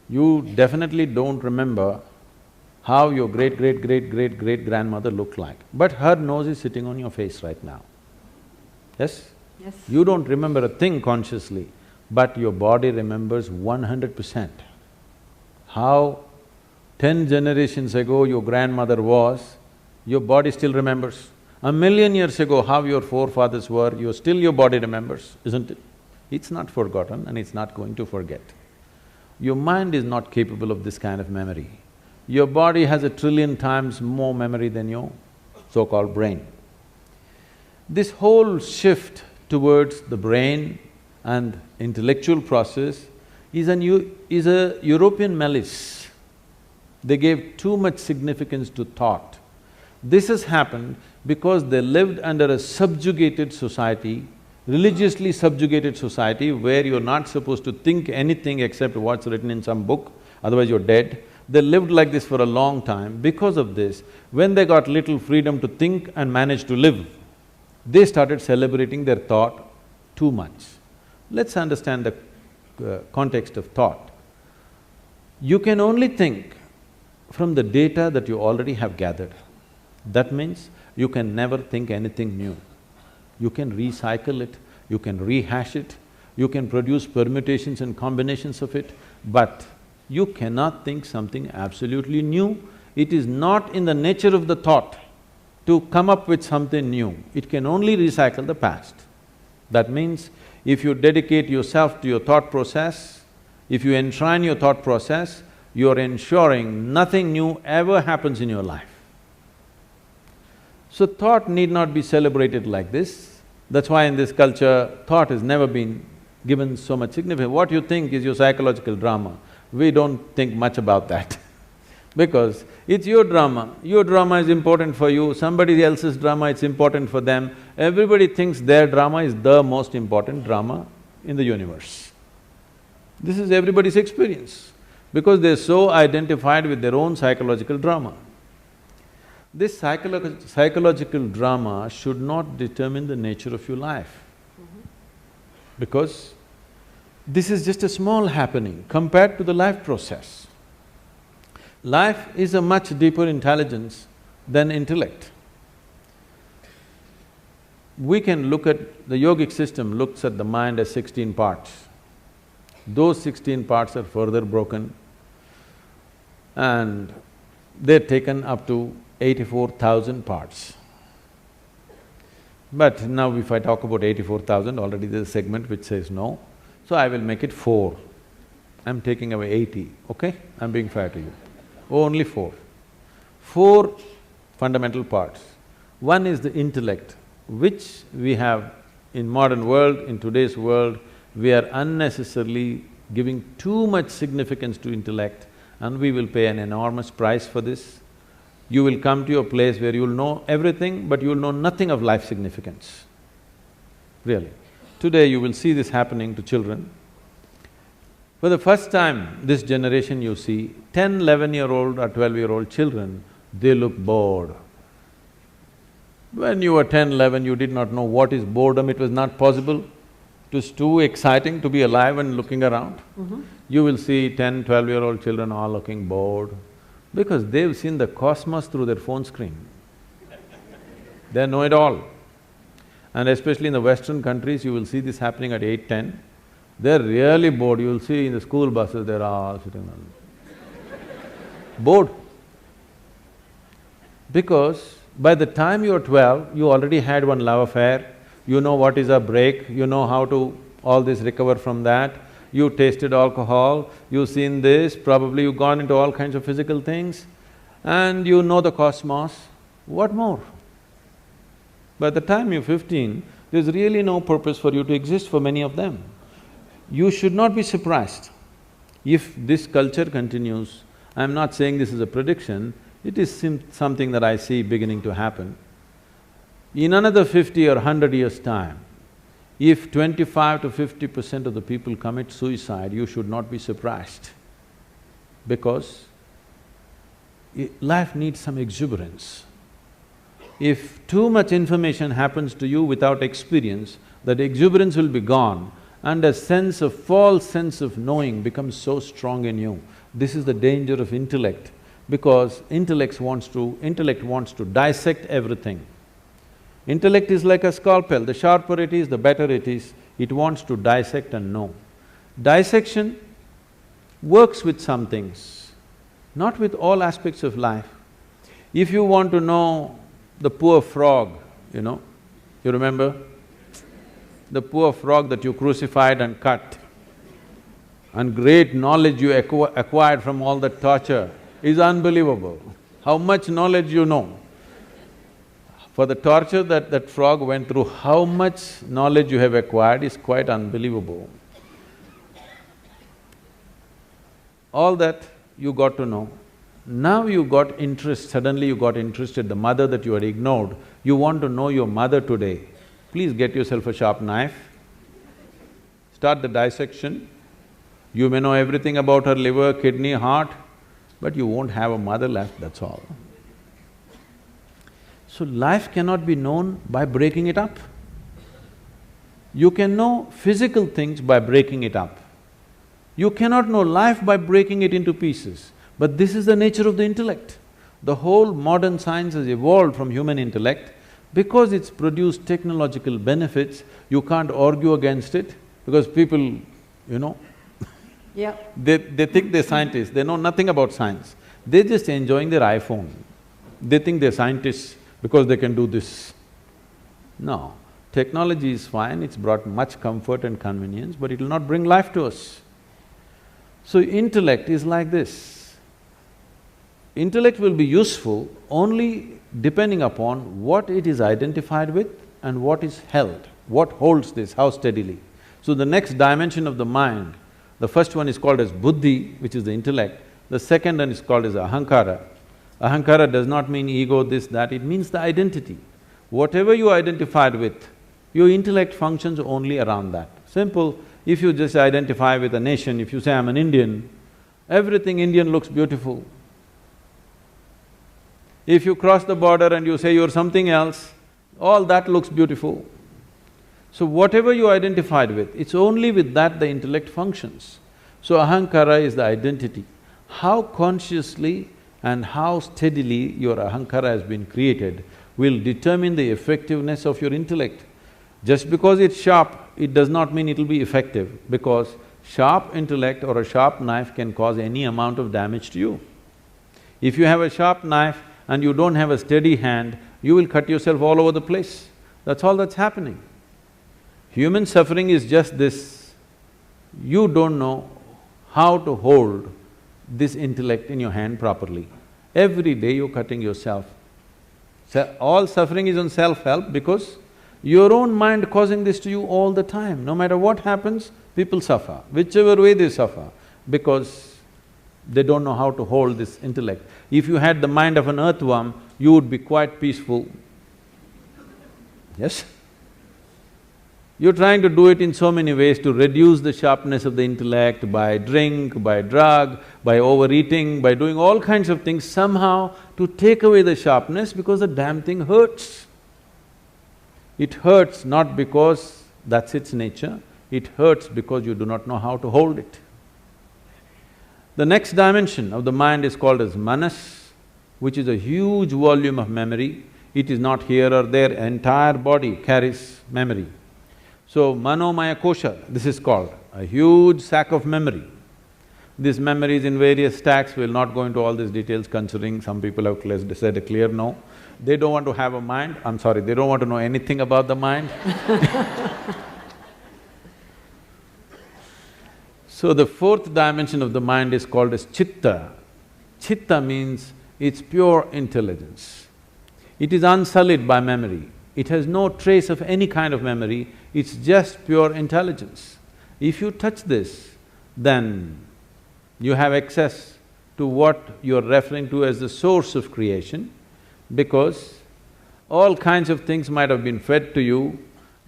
You definitely don't remember how your great-great-great-great-great-grandmother looked like, but her nose is sitting on your face right now. Yes? Yes. You don't remember a thing consciously, but your body remembers 100%. How 10 generations ago your grandmother was, your body still remembers. 1,000,000 years ago how your forefathers were, your body remembers, isn't it? It's not forgotten and it's not going to forget. Your mind is not capable of this kind of memory. Your body has 1,000,000,000,000 times more memory than your so-called brain. This whole shift towards the brain and intellectual process is a European malice. They gave too much significance to thought. This has happened because they lived under a subjugated society, religiously subjugated society where you're not supposed to think anything except what's written in some book, otherwise you're dead. They lived like this for a long time. Because of this, when they got little freedom to think and manage to live, they started celebrating their thought too much. Let's understand the context of thought. You can only think from the data that you already have gathered. That means you can never think anything new. You can recycle it, you can rehash it, you can produce permutations and combinations of it, but you cannot think something absolutely new. It is not in the nature of the thought to come up with something new. It can only recycle the past. That means if you dedicate yourself to your thought process, if you enshrine your thought process, you're ensuring nothing new ever happens in your life. So thought need not be celebrated like this. That's why in this culture, thought has never been given so much significance. What you think is your psychological drama. We don't think much about that because it's your drama. Your drama is important for you, somebody else's drama is important for them. Everybody thinks their drama is the most important drama in the universe. This is everybody's experience because they're so identified with their own psychological drama. This psychological drama should not determine the nature of your life because this is just a small happening compared to the life process. Life is a much deeper intelligence than intellect. We can look at… the yogic system looks at the mind as 16 parts. Those 16 parts are further broken and they're taken up to 84,000 parts. But now if I talk about 84,000, already there's a segment which says no, so I will make it 4. I'm taking away 80, okay? I'm being fair to you. Only 4. 4 fundamental parts. One is the intellect, which we have in modern world, in today's world, we are unnecessarily giving too much significance to intellect and we will pay an enormous price for this. You will come to a place where you'll know everything, but you'll know nothing of life significance, really. Today you will see this happening to children. For the first time, this generation you see, 10, 11-year-old or 12-year-old children, they look bored. When you were 10, 11, you did not know what is boredom, it was not possible. It was too exciting to be alive and looking around. You will see 10, 12-year-old children all looking bored because they've seen the cosmos through their phone screen. They know it all. And especially in the Western countries, you will see this happening at 8, 10. They're really bored, you will see in the school buses, they're all sitting on… bored. Because by the time you're 12, you already had one love affair, you know what is a break, you know how to all this recover from that, you tasted alcohol, you've seen this, probably you've gone into all kinds of physical things, and you know the cosmos, what more? By the time you're 15, there's really no purpose for you to exist for many of them. You should not be surprised if this culture continues. I'm not saying this is a prediction, it is something that I see beginning to happen. In another 50 or 100 years' time, if 25 to 50% of the people commit suicide, you should not be surprised because life needs some exuberance. If too much information happens to you without experience, that exuberance will be gone and a false sense of knowing becomes so strong in you. This is the danger of intellect, because intellect wants to dissect everything. Intellect is like a scalpel, the sharper it is, the better it is, it wants to dissect and know. Dissection works with some things, not with all aspects of life. If you want to know the poor frog, you remember? The poor frog that you crucified and cut, and great knowledge you acquired from all that torture is unbelievable. How much knowledge you know. For the torture that frog went through, how much knowledge you have acquired is quite unbelievable. All that you got to know. Now you got interest, suddenly you got interested, the mother that you had ignored, you want to know your mother today. Please get yourself a sharp knife, start the dissection. You may know everything about her liver, kidney, heart, but you won't have a mother left, that's all. So life cannot be known by breaking it up. You can know physical things by breaking it up. You cannot know life by breaking it into pieces. But this is the nature of the intellect. The whole modern science has evolved from human intellect. Because it's produced technological benefits, you can't argue against it, because people, yeah. They think they're scientists, they know nothing about science. They're just enjoying their iPhone. They think they're scientists because they can do this. No, technology is fine, it's brought much comfort and convenience, but it will not bring life to us. So intellect is like this. Intellect will be useful only depending upon what it is identified with and what is held, what holds this, how steadily. So the next dimension of the mind, the first one is called as buddhi, which is the intellect, the second one is called as ahankara. Ahankara does not mean ego, this, that, it means the identity. Whatever you identified with, your intellect functions only around that. Simple, if you just identify with a nation, if you say, I'm an Indian, everything Indian looks beautiful. If you cross the border and you say you're something else, all that looks beautiful. So whatever you identified with, it's only with that the intellect functions. So ahankara is the identity. How consciously and how steadily your ahankara has been created will determine the effectiveness of your intellect. Just because it's sharp, it does not mean it'll be effective, because Sharp intellect or a sharp knife can cause any amount of damage to you. If you have a sharp knife and you don't have a steady hand, you will cut yourself all over the place. That's all that's happening. Human suffering is just this. You don't know how to hold this intellect in your hand properly. Every day you're cutting yourself. All suffering is on self-help because your own mind causing this to you all the time. No matter what happens, people suffer, whichever way they suffer, because they don't know how to hold this intellect. If you had the mind of an earthworm, you would be quite peaceful. Yes? You're trying to do it in so many ways to reduce the sharpness of the intellect by drink, by drug, by overeating, by doing all kinds of things somehow to take away the sharpness because the damn thing hurts. It hurts not because that's its nature, it hurts because you do not know how to hold it. The next dimension of the mind is called as manas, which is a huge volume of memory. It is not here or there, entire body carries memory. So, manomaya kosha, this is called a huge sack of memory. This memory is in various stacks, we'll not go into all these details considering some people have said a clear no. They don't want to have a mind, I'm sorry, they don't want to know anything about the mind. So the fourth dimension of the mind is called as chitta. Chitta means it's pure intelligence. It is unsullied by memory. It has no trace of any kind of memory, it's just pure intelligence. If you touch this, then you have access to what you're referring to as the source of creation, because all kinds of things might have been fed to you.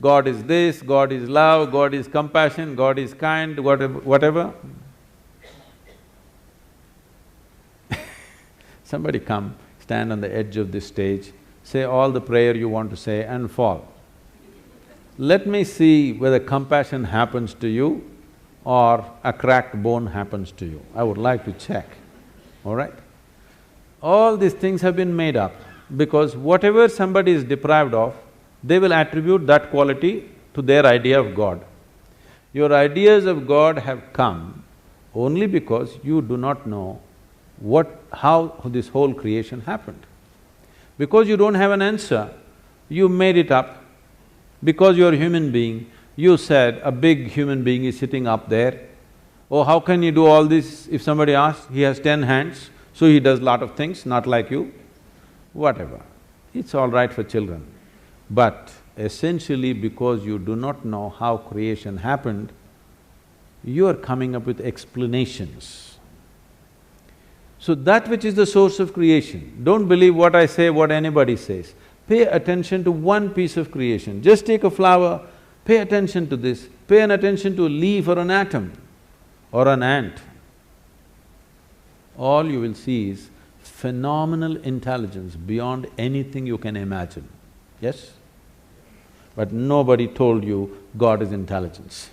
God is this, God is love, God is compassion, God is kind, whatever. Somebody come, stand on the edge of this stage, say all the prayer you want to say and fall. Let me see whether compassion happens to you or a cracked bone happens to you. I would like to check, all right? All these things have been made up because whatever somebody is deprived of, they will attribute that quality to their idea of God. Your ideas of God have come only because you do not know how this whole creation happened. Because you don't have an answer, you made it up. Because you're a human being, you said a big human being is sitting up there. Oh, how can you do all this? If somebody asks, he has 10 hands, so he does lot of things, not like you. Whatever, it's all right for children. But essentially because you do not know how creation happened, you are coming up with explanations. So that which is the source of creation, don't believe what I say, what anybody says. Pay attention to one piece of creation. Just take a flower, pay attention to this, pay an attention to a leaf or an atom or an ant. All you will see is phenomenal intelligence beyond anything you can imagine, yes? But nobody told you God is intelligence.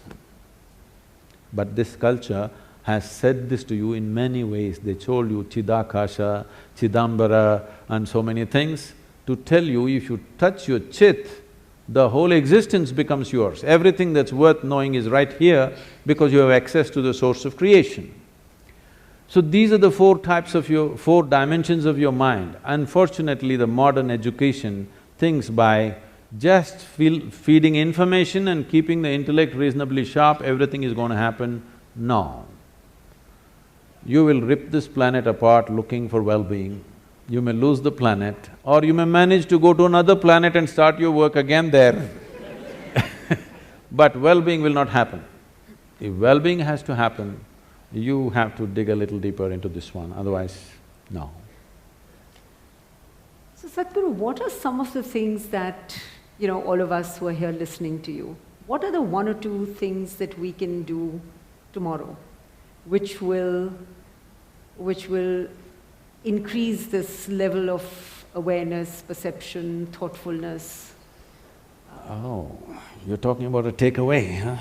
But this culture has said this to you in many ways. They told you Chidakasha, Chidambara and so many things to tell you if you touch your chit, the whole existence becomes yours. Everything that's worth knowing is right here because you have access to the source of creation. So these are the four dimensions of your mind. Unfortunately, the modern education thinks by just feeding information and keeping the intellect reasonably sharp, everything is going to happen. No. You will rip this planet apart looking for well-being. You may lose the planet, or you may manage to go to another planet and start your work again there. But well-being will not happen. If well-being has to happen, you have to dig a little deeper into this one, otherwise, no. So Sadhguru, what are some of the things that, all of us who are here listening to you, what are the one or two things that we can do tomorrow which will increase this level of awareness, perception, thoughtfulness? Oh, you're talking about a takeaway, huh?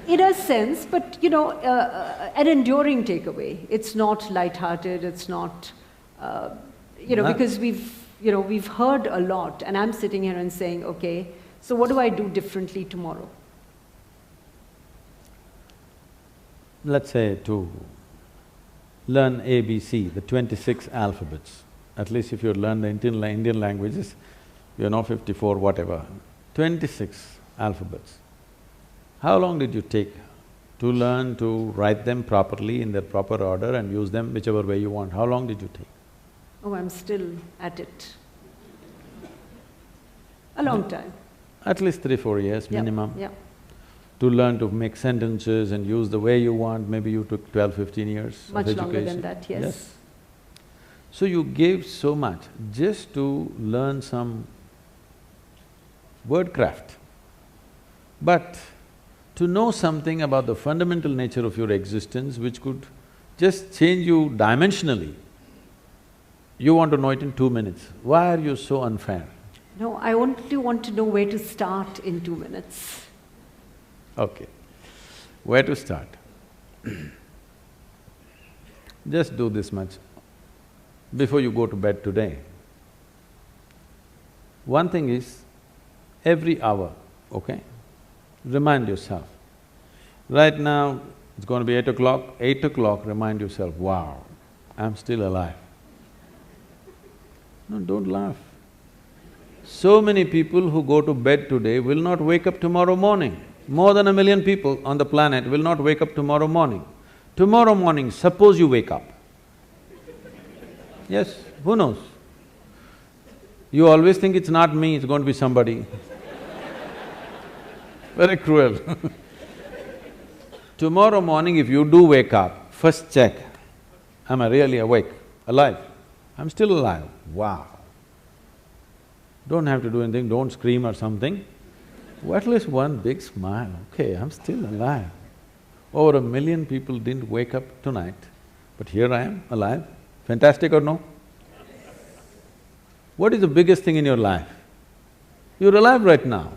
In a sense, but an enduring takeaway. It's not lighthearted, it's not… because we've heard a lot, and I'm sitting here and saying, okay, so what do I do differently tomorrow? let's say to learn ABC, the 26 alphabets, at least if you learn the Indian languages, you know 54, whatever, 26 alphabets. How long did you take to learn to write them properly in their proper order and use them whichever way you want? How long did you take? Oh, I'm still at it. A long time. At least 3-4 years minimum. Yeah. To learn to make sentences and use the way you want, maybe you took 12-15 years Much of education. longer than that, yes. So you gave so much just to learn some wordcraft. But to know something about the fundamental nature of your existence which could just change you dimensionally, you want to know it in 2 minutes. Why are you so unfair? No, I only want to know where to start in 2 minutes. Okay. Where to start? Just do this much. Before you go to bed today, one thing is, every hour, okay, remind yourself. Right now, it's going to be 8 o'clock, remind yourself, wow, I'm still alive. No, don't laugh. So many people who go to bed today will not wake up tomorrow morning. More than 1 million people on the planet will not wake up tomorrow morning. Tomorrow morning, suppose you wake up. Yes, who knows? You always think it's not me, it's going to be somebody. Very cruel. Tomorrow morning if you do wake up, first check, am I really awake, alive? I'm still alive, wow. Don't have to do anything, don't scream or something. At least one big smile, okay, I'm still alive. Over 1 million people didn't wake up tonight, but here I am, alive. Fantastic or no? What is the biggest thing in your life? You're alive right now.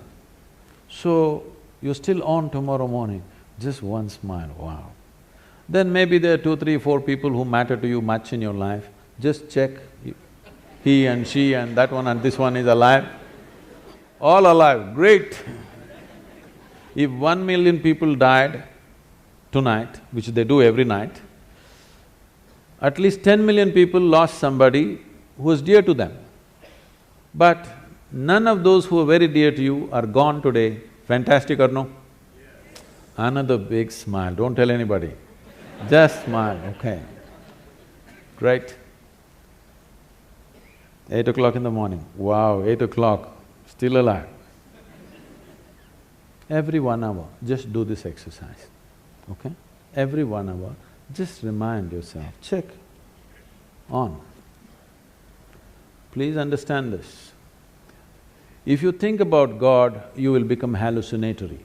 So, you're still on tomorrow morning, just one smile, wow. Then maybe there are 2, 3, 4 people who matter to you much in your life, just check, he and she and that one and this one is alive. All alive, great. If 1 million people died tonight, which they do every night, at least 10 million people lost somebody who was dear to them. But none of those who are very dear to you are gone today. Fantastic or no? Another big smile, don't tell anybody. Just smile, okay. Great. 8 o'clock in the morning, wow, 8 o'clock, still alive. Every 1 hour, just do this exercise, okay? Every 1 hour, just remind yourself, check, on. Please understand this. If you think about God, you will become hallucinatory.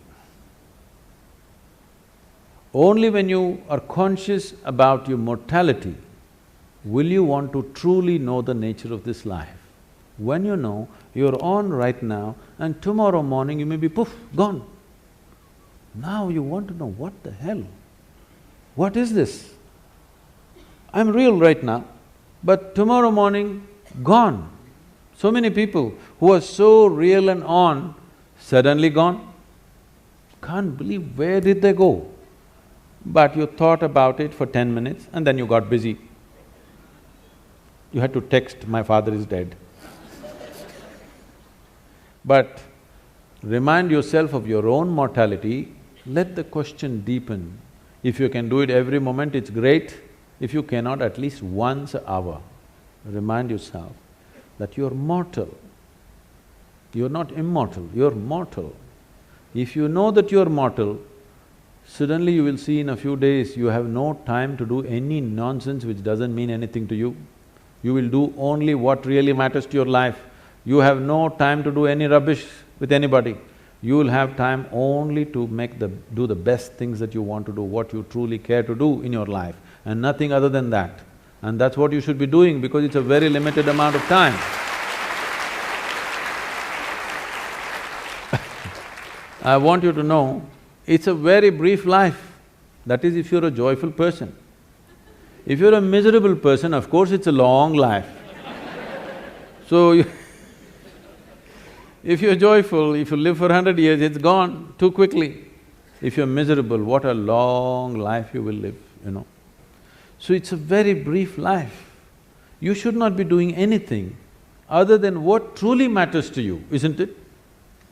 Only when you are conscious about your mortality will you want to truly know the nature of this life. When you know, you're on right now and tomorrow morning you may be poof, gone. Now you want to know, what the hell? What is this? I'm real right now, but tomorrow morning, gone. So many people who are so real and on, suddenly gone. Can't believe, where did they go? But you thought about it for 10 minutes and then you got busy. You had to text, my father is dead. But remind yourself of your own mortality, let the question deepen. If you can do it every moment, it's great. If you cannot, at least once an hour, remind yourself that you're mortal. You're not immortal, you're mortal. If you know that you're mortal, suddenly you will see in a few days you have no time to do any nonsense which doesn't mean anything to you. You will do only what really matters to your life. You have no time to do any rubbish with anybody. You will have time only to do the best things that you want to do, what you truly care to do in your life, and nothing other than that. And that's what you should be doing because it's a very limited amount of time. I want you to know, it's a very brief life. That is if you're a joyful person. If you're a miserable person, of course it's a long life. So, if you're joyful, if you live for 100 years, it's gone too quickly. If you're miserable, what a long life you will live, you know. So it's a very brief life. You should not be doing anything other than what truly matters to you, isn't it?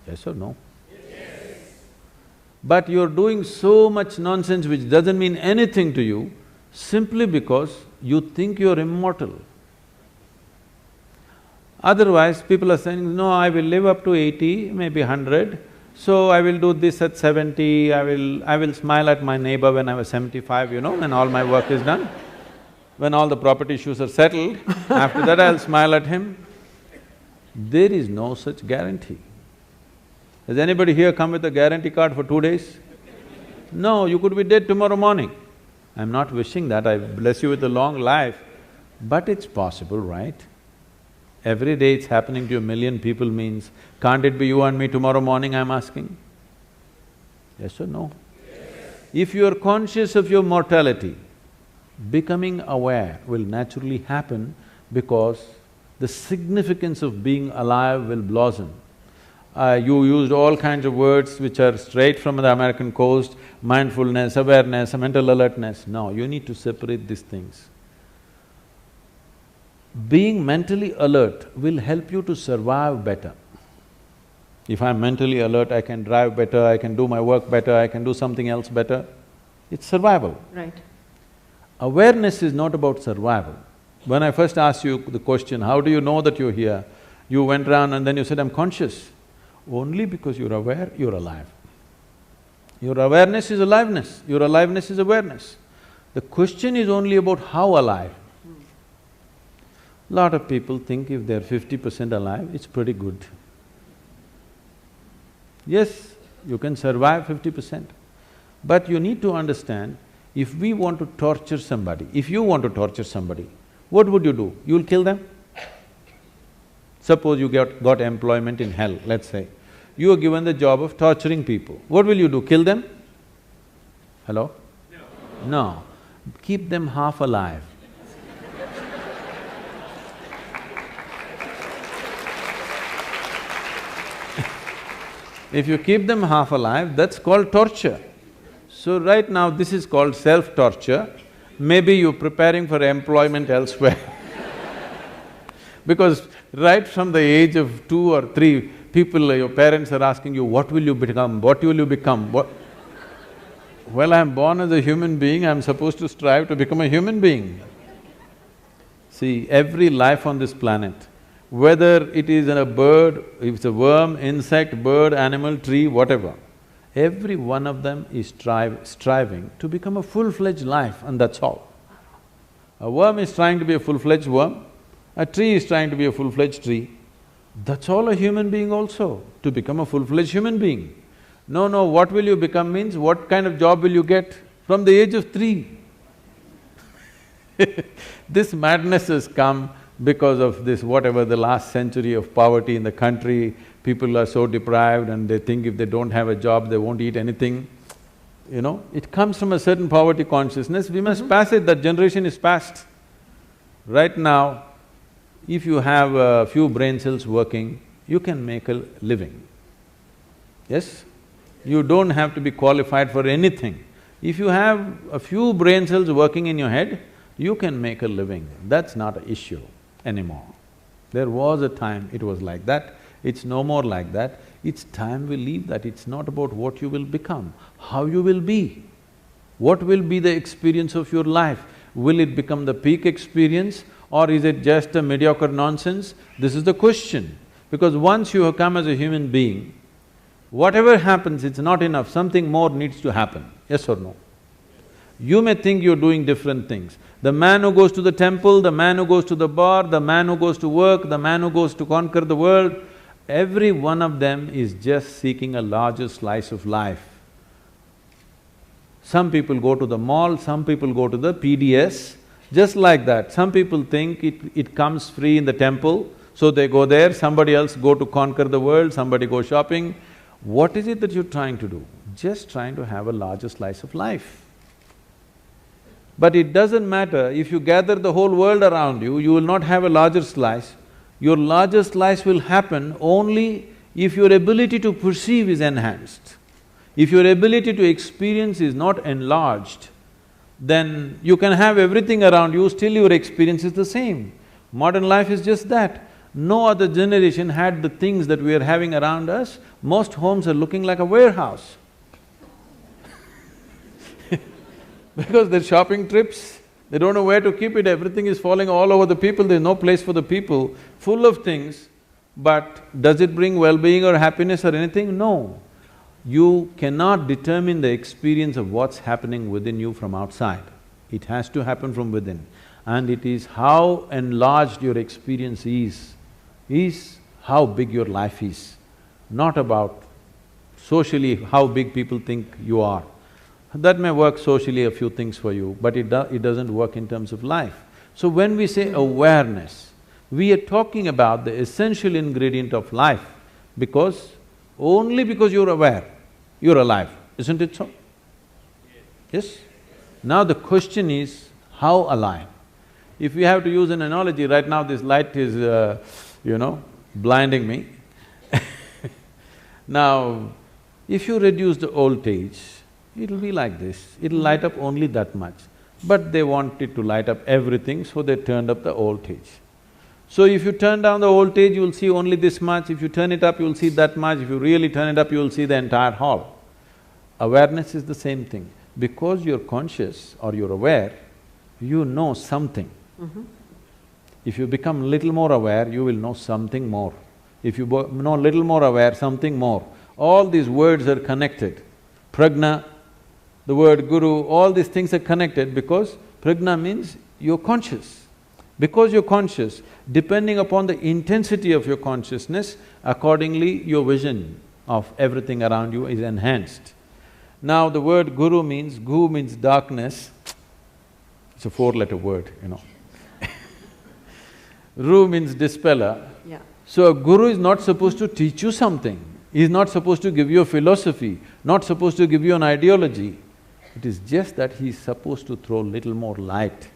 Yes or no? Yes. But you're doing so much nonsense which doesn't mean anything to you simply because you think you're immortal. Otherwise, people are saying, no, I will live up to 80, maybe 100, so I will do this at 70, I will smile at my neighbor when I was 75, you know, when all my work is done. When all the property issues are settled, after that I'll smile at him. There is no such guarantee. Has anybody here come with a guarantee card for 2 days? No, you could be dead tomorrow morning. I'm not wishing that, I bless you with a long life, but it's possible, right? Every day it's happening to a million people means, can't it be you and me tomorrow morning, I'm asking? Yes or no? Yes. If you are conscious of your mortality, becoming aware will naturally happen because the significance of being alive will blossom. You used all kinds of words which are straight from the American coast, mindfulness, awareness, mental alertness. No, you need to separate these things. Being mentally alert will help you to survive better. If I'm mentally alert, I can drive better, I can do my work better, I can do something else better. It's survival. Right. Awareness is not about survival. When I first asked you the question, how do you know that you're here? You went around and then you said, I'm conscious. Only because you're aware, you're alive. Your awareness is aliveness, your aliveness is awareness. The question is only about how alive. Lot of people think if they're 50% alive, it's pretty good. Yes, you can survive 50%. But you need to understand, if we want to torture somebody, if you want to torture somebody, what would you do? You'll kill them? Suppose you got employment in hell, let's say. You are given the job of torturing people. What will you do? Kill them? Hello? No. No. Keep them half alive. If you keep them half alive, that's called torture. So right now, this is called self-torture. Maybe you're preparing for employment elsewhere. Because right from the age of 2 or 3, people, your parents are asking you, what will you become, what will you become, what… Well, I'm born as a human being, I'm supposed to strive to become a human being. See, every life on this planet, whether it is a bird, if it's a worm, insect, bird, animal, tree, whatever, every one of them is striving to become a full-fledged life, and that's all. A worm is trying to be a full-fledged worm, a tree is trying to be a full-fledged tree. That's all a human being also, to become a full-fledged human being. No, what will you become means what kind of job will you get from the age of 3? This madness has come because of this whatever the last century of poverty in the country. People are so deprived and they think if they don't have a job, they won't eat anything. You know, it comes from a certain poverty consciousness, we must pass it, that generation is past. Right now, if you have a few brain cells working, you can make a living. Yes? You don't have to be qualified for anything. If you have a few brain cells working in your head, you can make a living. That's not an issue anymore. There was a time it was like that, it's no more like that. It's time we leave that. It's not about what you will become, how you will be. What will be the experience of your life? Will it become the peak experience or is it just a mediocre nonsense? This is the question. Because once you have come as a human being, whatever happens, it's not enough, something more needs to happen, yes or no? You may think you're doing different things. The man who goes to the temple, the man who goes to the bar, the man who goes to work, the man who goes to conquer the world, every one of them is just seeking a larger slice of life. Some people go to the mall, some people go to the PDS, just like that. Some people think it comes free in the temple, so they go there, somebody else go to conquer the world, somebody go shopping. What is it that you're trying to do? Just trying to have a larger slice of life. But it doesn't matter, if you gather the whole world around you, you will not have a larger slice. Your larger slice will happen only if your ability to perceive is enhanced. If your ability to experience is not enlarged, then you can have everything around you, still your experience is the same. Modern life is just that. No other generation had the things that we are having around us. Most homes are looking like a warehouse. Because they're shopping trips, they don't know where to keep it, everything is falling all over the people, there's no place for the people, full of things. But does it bring well-being or happiness or anything? No. You cannot determine the experience of what's happening within you from outside. It has to happen from within. And it is how enlarged your experience is how big your life is. Not about socially how big people think you are. That may work socially, a few things for you, but it doesn't work in terms of life. So when we say awareness, we are talking about the essential ingredient of life, because only because you're aware, you're alive, isn't it so? Yes? Now the question is, how alive? If we have to use an analogy, right now this light is, blinding me. Now, if you reduce the voltage, it'll be like this, it'll light up only that much. But they want it to light up everything, so they turned up the voltage. So if you turn down the voltage, you'll see only this much, if you turn it up, you'll see that much, if you really turn it up, you'll see the entire hall. Awareness is the same thing. Because you're conscious or you're aware, you know something. If you become little more aware, you will know something more. If you know little more aware, something more. All these words are connected. Prajna, the word guru, all these things are connected because prajna means you're conscious. Because you're conscious, depending upon the intensity of your consciousness, accordingly your vision of everything around you is enhanced. Now the word guru means, gu means darkness, it's a four-letter word, Ru means dispeller. Yeah. So a guru is not supposed to teach you something, he is not supposed to give you a philosophy, not supposed to give you an ideology. It is just that he is supposed to throw little more light.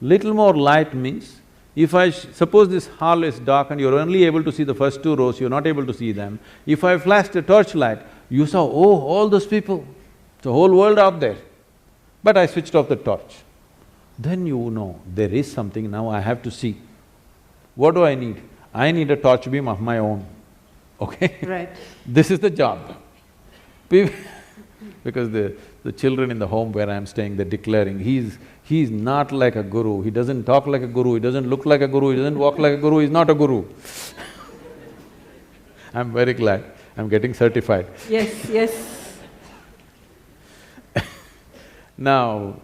Little more light means, if suppose this hall is dark and you're only able to see the first two rows, you're not able to see them. If I flashed a torchlight, you saw, oh, all those people, the whole world out there. But I switched off the torch. Then you know, there is something, now I have to see. What do I need? I need a torch beam of my own, okay? Right. This is the job. Because the children in the home where I'm staying, they're declaring, he's not like a guru, he doesn't talk like a guru, he doesn't look like a guru, he doesn't walk like a guru, he's not a guru. I'm very glad, I'm getting certified. Yes, yes. Now,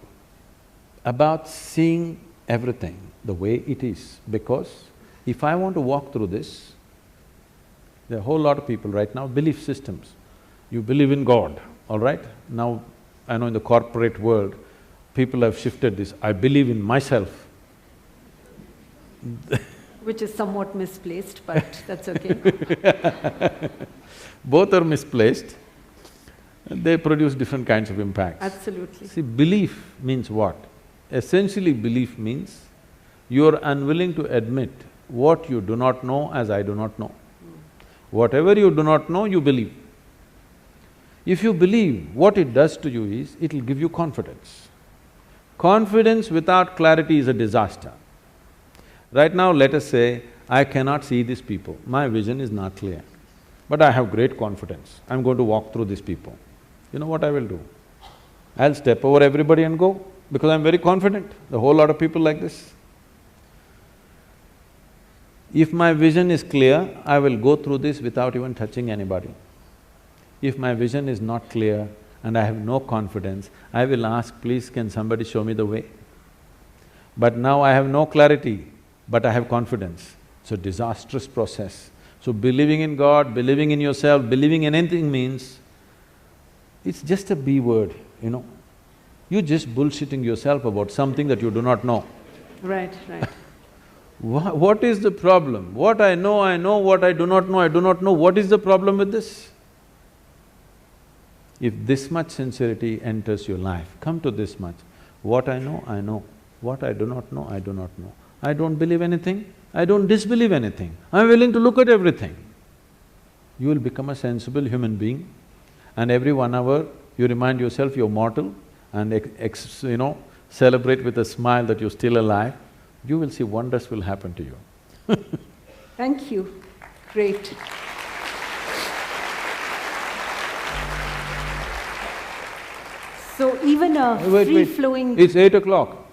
about seeing everything the way it is, because if I want to walk through this, there are a whole lot of people right now, belief systems. You believe in God, all right? Now, I know in the corporate world, people have shifted this, I believe in myself. Which is somewhat misplaced, but that's okay. Both are misplaced, and they produce different kinds of impacts. Absolutely. See, belief means what? Essentially, belief means you're unwilling to admit what you do not know as I do not know. Whatever you do not know, you believe. If you believe, what it does to you is, it'll give you confidence. Confidence without clarity is a disaster. Right now, let us say, I cannot see these people, my vision is not clear. But I have great confidence, I'm going to walk through these people. You know what I will do? I'll step over everybody and go, because I'm very confident, the whole lot of people like this. If my vision is clear, I will go through this without even touching anybody. If my vision is not clear and I have no confidence, I will ask, please can somebody show me the way? But now I have no clarity, but I have confidence. It's a disastrous process. So believing in God, believing in yourself, believing in anything means, it's just a B word, You're just bullshitting yourself about something that you do not know. Right, right. What is the problem? What I know, what I do not know, I do not know. What is the problem with this? If this much sincerity enters your life, come to this much. What I know. What I do not know, I do not know. I don't believe anything, I don't disbelieve anything. I'm willing to look at everything. You will become a sensible human being, and every 1 hour you remind yourself you're mortal and celebrate with a smile that you're still alive, you will see wonders will happen to you. Thank you. Great. So even a free-flowing… It's 8 o'clock.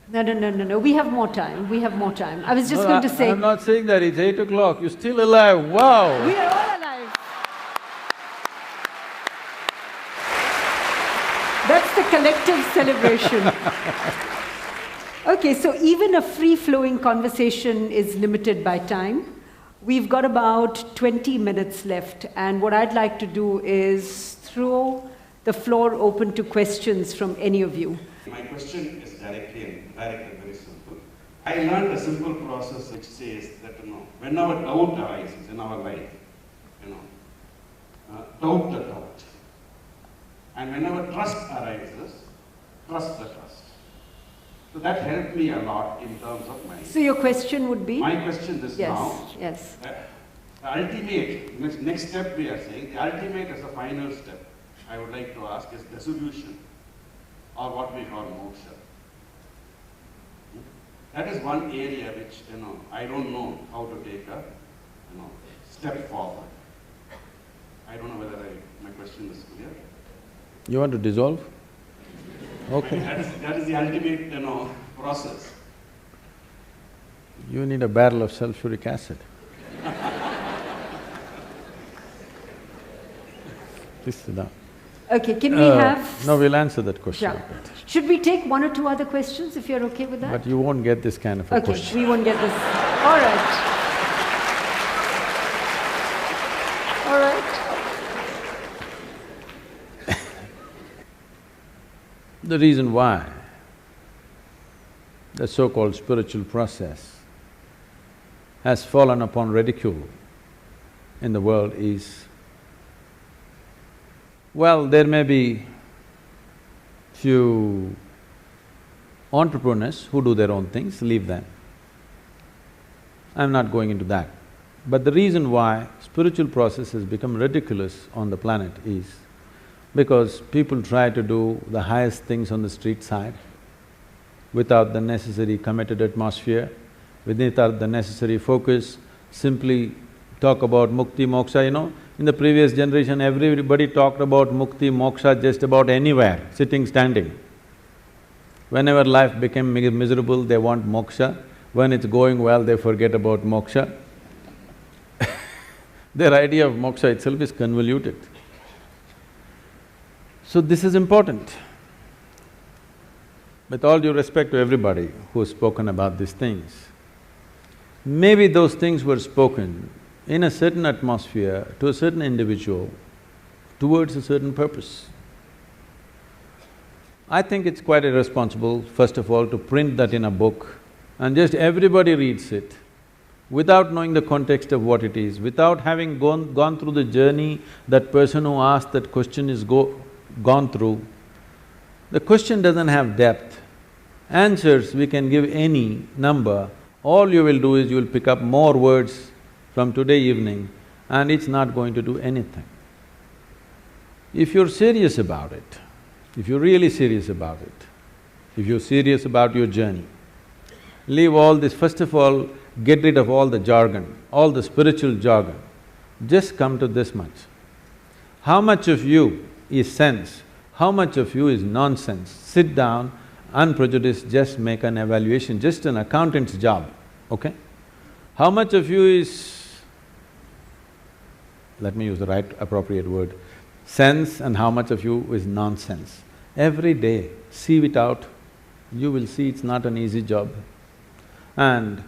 No. We have more time. We have more time. I was just going to say… I'm not saying that, it's 8 o'clock. You're still alive. Wow! We are all alive. That's the collective celebration. Okay, so even a free-flowing conversation is limited by time. We've got about 20 minutes left, and what I'd like to do is throw the floor open to questions from any of you. My question is directed, very simple. I learned a simple process which says that, whenever doubt arises in our life, doubt the doubt. And whenever trust arises, trust the trust. So that helped me a lot in terms of my… So your question would be? My question is now… Yes. The ultimate, next step we are saying, the ultimate is the final step. I would like to ask is dissolution, or what we call moksha. That is one area which, I don't know how to take a, step forward. I don't know whether my question is clear. You want to dissolve? Okay. That is the ultimate, process. You need a barrel of sulfuric acid. Please sit down. Okay, can we have… No, we'll answer that question. Yeah. Should we take 1 or 2 other questions, if you're okay with that? But you won't get this kind of a question. Okay, we won't get this. All right. All right. The reason why the so-called spiritual process has fallen upon ridicule in the world is, well, there may be few entrepreneurs who do their own things, leave them. I'm not going into that. But the reason why spiritual process has become ridiculous on the planet is because people try to do the highest things on the street side without the necessary committed atmosphere, without the necessary focus, simply talk about mukti, moksha, In the previous generation, everybody talked about mukti, moksha just about anywhere, sitting, standing. Whenever life became miserable, they want moksha. When it's going well, they forget about moksha. Their idea of moksha itself is convoluted. So this is important. With all due respect to everybody who's spoken about these things, maybe those things were spoken in a certain atmosphere, to a certain individual, towards a certain purpose. I think it's quite irresponsible, first of all, to print that in a book and just everybody reads it without knowing the context of what it is, without having gone through the journey that person who asked that question is gone through. The question doesn't have depth. Answers we can give any number, all you will do is you will pick up more words from today evening and it's not going to do anything. If you're serious about it, if you're really serious about it, if you're serious about your journey, leave all this, first of all, get rid of all the jargon, all the spiritual jargon. Just come to this much. How much of you is sense? How much of you is nonsense? Sit down, unprejudiced, just make an evaluation, just an accountant's job, okay? How much of you is, let me use the right appropriate word, sense, and how much of you is nonsense? Every day, sieve it out, you will see it's not an easy job. And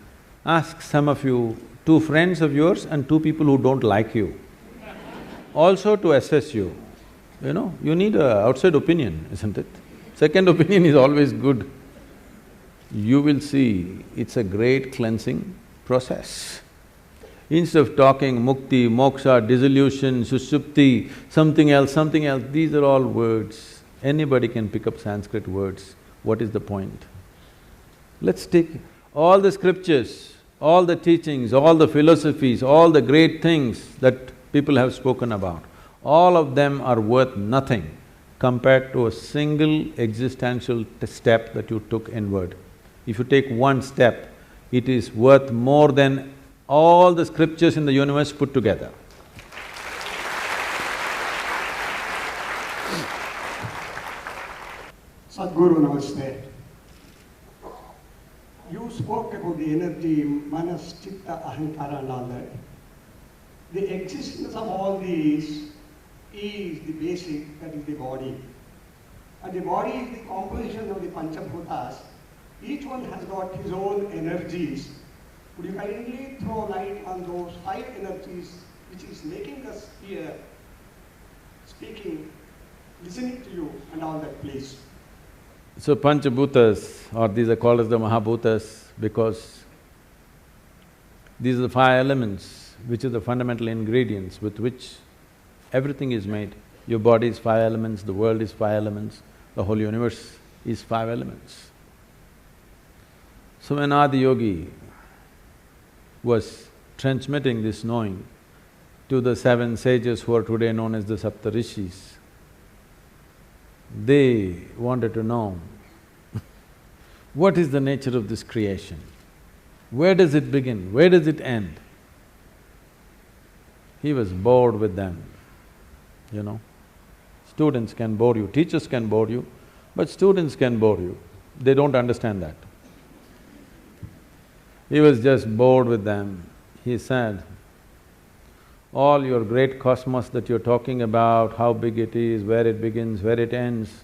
ask some of you, 2 friends of yours and 2 people who don't like you, also to assess you. You need an outside opinion, isn't it? Second opinion is always good. You will see it's a great cleansing process. Instead of talking mukti, moksha, dissolution, sushupti, something else, these are all words. Anybody can pick up Sanskrit words. What is the point? Let's take all the scriptures, all the teachings, all the philosophies, all the great things that people have spoken about. all of them are worth nothing compared to a single existential step that you took inward. If you take one step, it is worth more than all the scriptures in the universe put together. Sadhguru, Namaste. You spoke about the energy, manas, chitta, ahankara and all that. The existence of all these is the basic, that is the body. And the body is the composition of the Panchabhutas. Each one has got his own energies. Would you kindly throw light on those 5 energies which is making us here, speaking, listening to you and all that, please? So Panchabhutas, or these are called as the Mahabhutas because these are the 5 elements which are the fundamental ingredients with which everything is made. Your body is 5 elements, the world is 5 elements, the whole universe is 5 elements. So when Adi Yogi was transmitting this knowing to the 7 sages who are today known as the Saptarishis, they wanted to know what is the nature of this creation? Where does it begin? Where does it end? He was bored with them, you know. Students can bore you, teachers can bore you, but students can bore you. They don't understand that. He was just bored with them. He said, all your great cosmos that you're talking about, how big it is, where it begins, where it ends,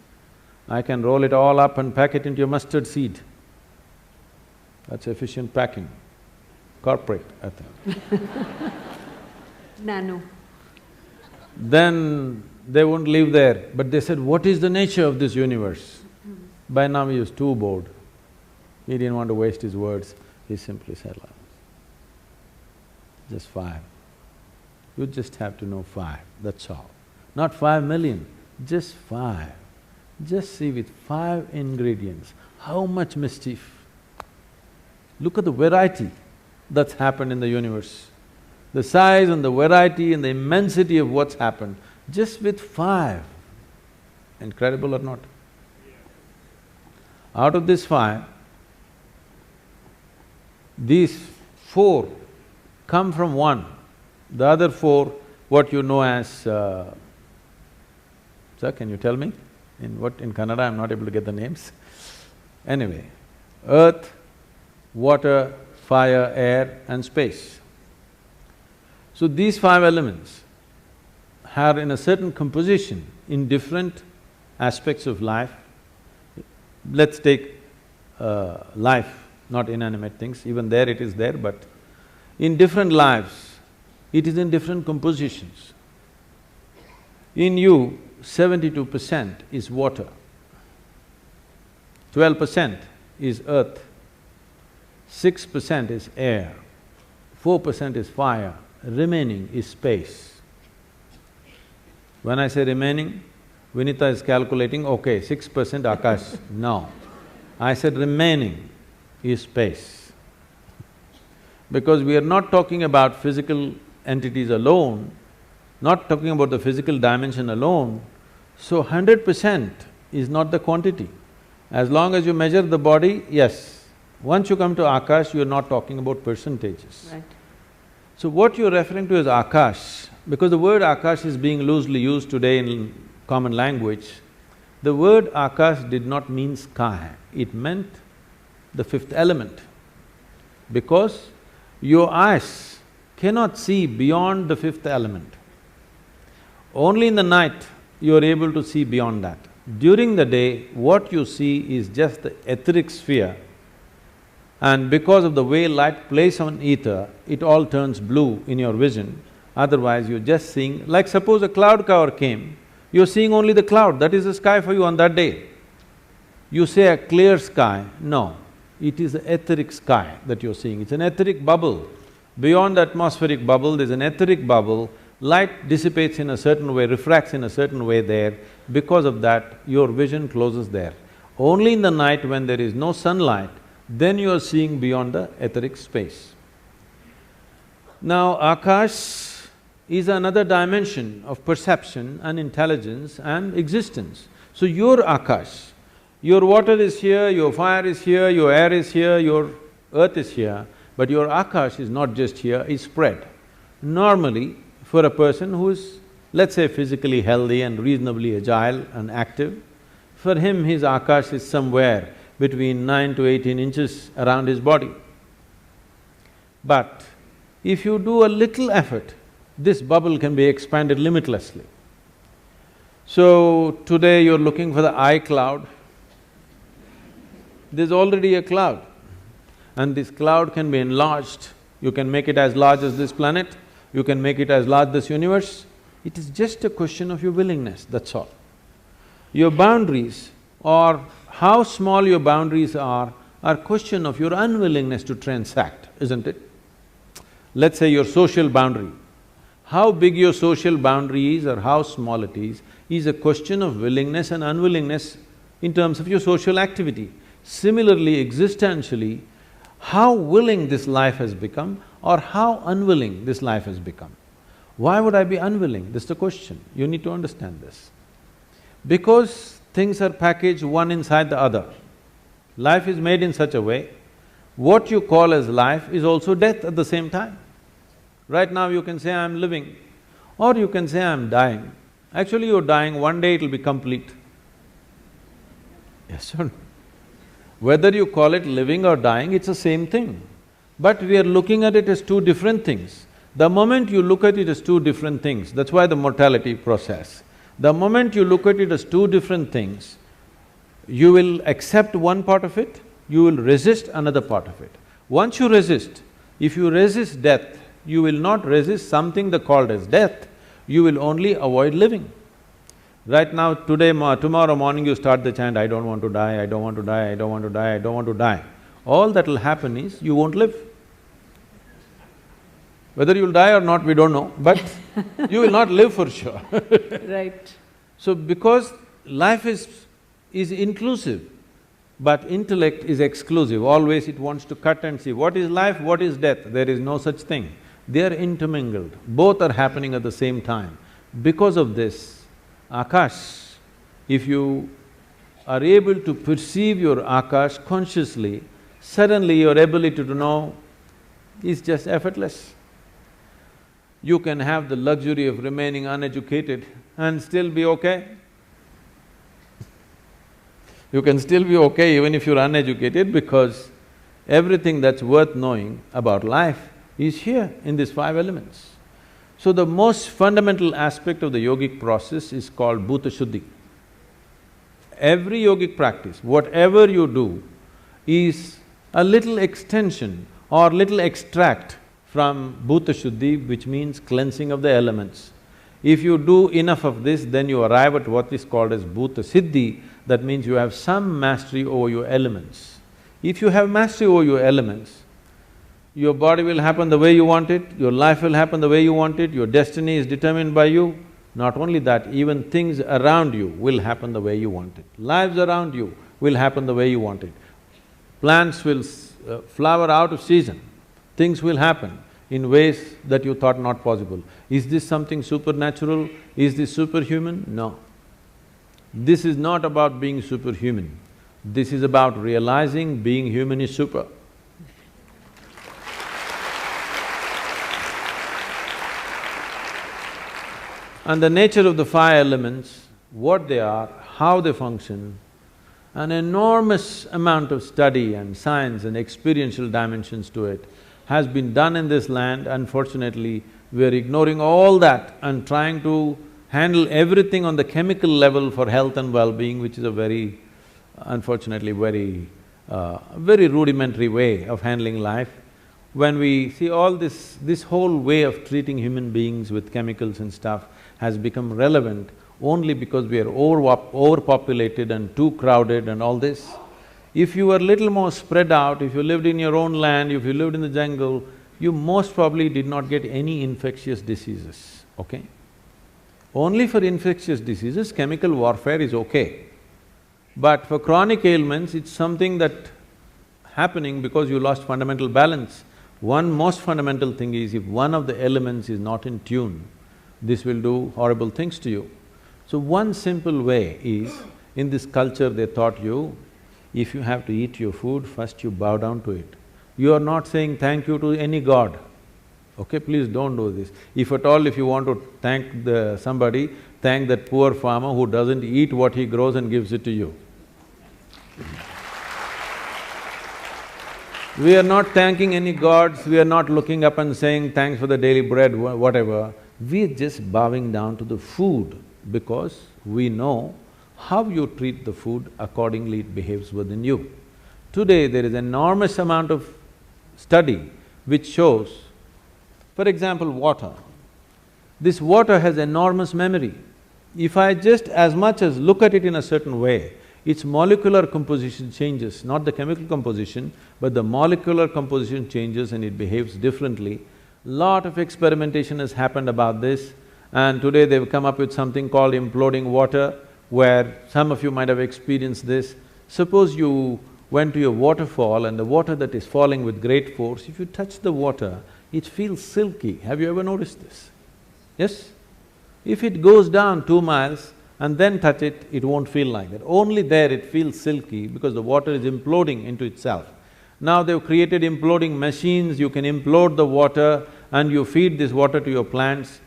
I can roll it all up and pack it into a mustard seed. That's efficient packing. Corporate, I think. Nano. Then they wouldn't live there, but they said, what is the nature of this universe? By now he was too bored. He didn't want to waste his words. He simply said, just 5. You just have to know 5, that's all. Not 5 million, just 5. Just see with 5 ingredients, how much mischief. Look at the variety that's happened in the universe. The size and the variety and the immensity of what's happened, just with 5. Incredible or not? Out of this 5, these 4 come from one. The other 4, what you know as… sir, can you tell me? In what… in Kannada I'm not able to get the names. Anyway, earth, water, fire, air and space. So these 5 elements are in a certain composition in different aspects of life. Let's take life, not inanimate things, even there it is there, but in different lives, it is in different compositions. In you, 72% is water, 12% is earth, 6% is air, 4% is fire, remaining is space. When I say remaining, Vinita is calculating, okay, 6% Akash, no. I said remaining is space. Because we are not talking about physical entities alone, not talking about the physical dimension alone, so 100% is not the quantity. As long as you measure the body, yes. Once you come to Akash, you're not talking about percentages. Right. So what you're referring to as Akash, because the word Akash is being loosely used today in common language, the word Akash did not mean sky, it meant the 5th element. Because your eyes cannot see beyond the 5th element. Only in the night you are able to see beyond that. During the day, what you see is just the etheric sphere, and because of the way light plays on ether, it all turns blue in your vision. Otherwise, you're just seeing… like suppose a cloud cover came, you're seeing only the cloud, that is the sky for you on that day. You say a clear sky, no, it is the etheric sky that you're seeing, it's an etheric bubble. Beyond the atmospheric bubble, there's an etheric bubble, light dissipates in a certain way, refracts in a certain way there, because of that, your vision closes there. Only in the night when there is no sunlight, then you are seeing beyond the etheric space. Now, Akash is another dimension of perception and intelligence and existence. So your Akash, your water is here, your fire is here, your air is here, your earth is here, but your Akash is not just here, it's spread. Normally, for a person who is, let's say, physically healthy and reasonably agile and active, for him his Akash is somewhere between 9 to 18 inches around his body. But if you do a little effort, this bubble can be expanded limitlessly. So today you're looking for the eye cloud, there's already a cloud, and this cloud can be enlarged. You can make it as large as this planet, you can make it as large as this universe. It is just a question of your willingness, that's all. Your boundaries, or how small your boundaries are question of your unwillingness to transact, isn't it? Let's say your social boundary. How big your social boundary is or how small it is a question of willingness and unwillingness in terms of your social activity. Similarly, existentially, how willing this life has become or how unwilling this life has become. Why would I be unwilling? This is the question. You need to understand this. Because things are packaged one inside the other. Life is made in such a way, what you call as life is also death at the same time. Right now you can say, I'm living, or you can say, I'm dying. Actually you're dying, one day it'll be complete. Yes or no? Whether you call it living or dying, it's the same thing. But we are looking at it as two different things. The moment you look at it as two different things, that's why the mortality process. The moment you look at it as two different things, you will accept one part of it, you will resist another part of it. Once you resist, if you resist death, you will not resist something that called as death, you will only avoid living. Right now, tomorrow morning you start the chant, I don't want to die, I don't want to die, I don't want to die, I don't want to die. All that will happen is, you won't live. Whether you'll die or not, we don't know, but you will not live for sure. Right. So because life is inclusive, but intellect is exclusive, always it wants to cut and see what is life, what is death, there is no such thing. They are intermingled, both are happening at the same time. Because of this, Akash, if you are able to perceive your Akash consciously, suddenly your ability to know is just effortless. You can have the luxury of remaining uneducated and still be okay. You can still be okay even if you're uneducated, because everything that's worth knowing about life is here in these five elements. So the most fundamental aspect of the yogic process is called Bhuta Shuddhi. Every yogic practice, whatever you do, is a little extension or little extract from Bhuta Shuddhi, which means cleansing of the elements. If you do enough of this, then you arrive at what is called as Bhuta Siddhi, that means you have some mastery over your elements. If you have mastery over your elements, your body will happen the way you want it, your life will happen the way you want it, your destiny is determined by you. Not only that, even things around you will happen the way you want it. Lives around you will happen the way you want it. Plants will flower out of season, things will happen in ways that you thought not possible. Is this something supernatural? Is this superhuman? No. This is not about being superhuman. This is about realizing being human is super. And the nature of the five elements, what they are, how they function, an enormous amount of study and science and experiential dimensions to it has been done in this land. Unfortunately, we are ignoring all that and trying to handle everything on the chemical level for health and well-being, which is a very, unfortunately, very rudimentary way of handling life. When we see all this whole way of treating human beings with chemicals and stuff has become relevant only because we are overpopulated and too crowded and all this. If you were little more spread out, if you lived in your own land, if you lived in the jungle, you most probably did not get any infectious diseases, okay? Only for infectious diseases, chemical warfare is okay. But for chronic ailments, it's something that happening because you lost fundamental balance. One most fundamental thing is, if one of the elements is not in tune, this will do horrible things to you. So one simple way is, in this culture they taught you, if you have to eat your food, first you bow down to it. You are not saying thank you to any god, okay? Please don't do this. If at all, if you want to thank somebody, thank that poor farmer who doesn't eat what he grows and gives it to you. We are not thanking any gods, we are not looking up and saying thanks for the daily bread, whatever. We are just bowing down to the food because we know how you treat the food, accordingly it behaves within you. Today there is enormous amount of study which shows, for example, water. This water has enormous memory. If I just as much as look at it in a certain way, its molecular composition changes, not the chemical composition, but the molecular composition changes and it behaves differently. Lot of experimentation has happened about this, and today they've come up with something called imploding water, where some of you might have experienced this. Suppose you went to a waterfall and the water that is falling with great force, if you touch the water, it feels silky. Have you ever noticed this? Yes? If it goes down 2 miles and then touch it, it won't feel like that. Only there it feels silky because the water is imploding into itself. Now they've created imploding machines, you can implode the water and you feed this water to your plants.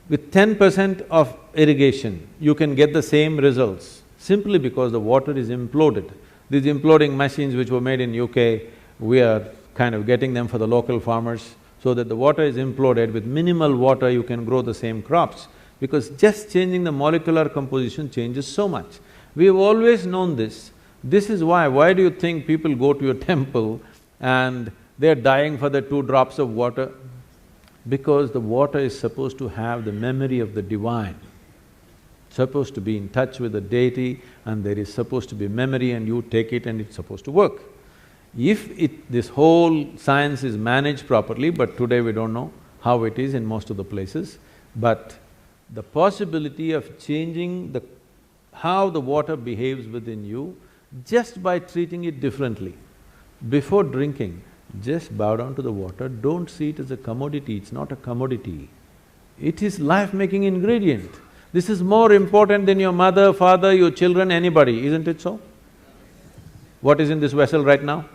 With 10% of irrigation, you can get the same results, simply because the water is imploded. These imploding machines which were made in UK, we are kind of getting them for the local farmers, so that the water is imploded. With minimal water you can grow the same crops, because just changing the molecular composition changes so much. We have always known this. This is why do you think people go to a temple and they're dying for the 2 drops of water? Because the water is supposed to have the memory of the divine, supposed to be in touch with the deity, and there is supposed to be memory, and you take it and it's supposed to work. If this whole science is managed properly, but today we don't know how it is in most of the places, but the possibility of changing how the water behaves within you just by treating it differently. Before drinking, just bow down to the water, don't see it as a commodity, it's not a commodity. It is life-making ingredient. This is more important than your mother, father, your children, anybody, isn't it so? What is in this vessel right now?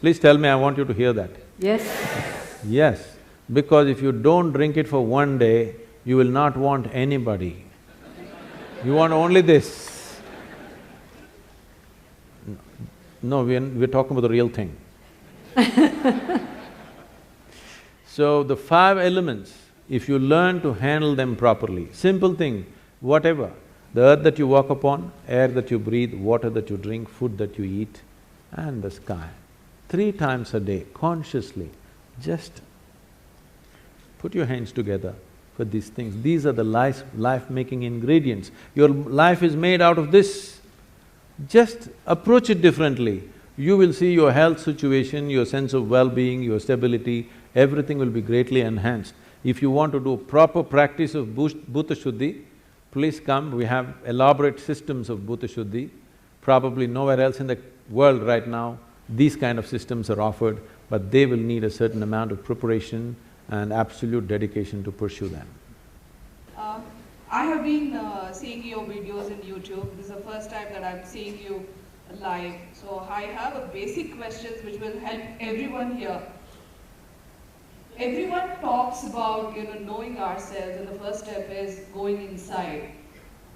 Please tell me, I want you to hear that. Yes. Yes, because if you don't drink it for 1 day, you will not want anybody. You want only this. No, we're talking about the real thing. So the 5 elements, if you learn to handle them properly, simple thing, whatever, the earth that you walk upon, air that you breathe, water that you drink, food that you eat, and the sky, 3 times a day, consciously, just put your hands together for these things. These are the life-making ingredients. Your life is made out of this. Just approach it differently. You will see your health situation, your sense of well-being, your stability, everything will be greatly enhanced. If you want to do proper practice of Bhuta Shuddhi, please come, we have elaborate systems of Bhuta Shuddhi. Probably nowhere else in the world right now, these kind of systems are offered, but they will need a certain amount of preparation and absolute dedication to pursue them. I have been seeing your videos in YouTube. This is the first time that I'm seeing you live. So I have a basic questions which will help everyone here. Everyone talks about, knowing ourselves, and the first step is going inside.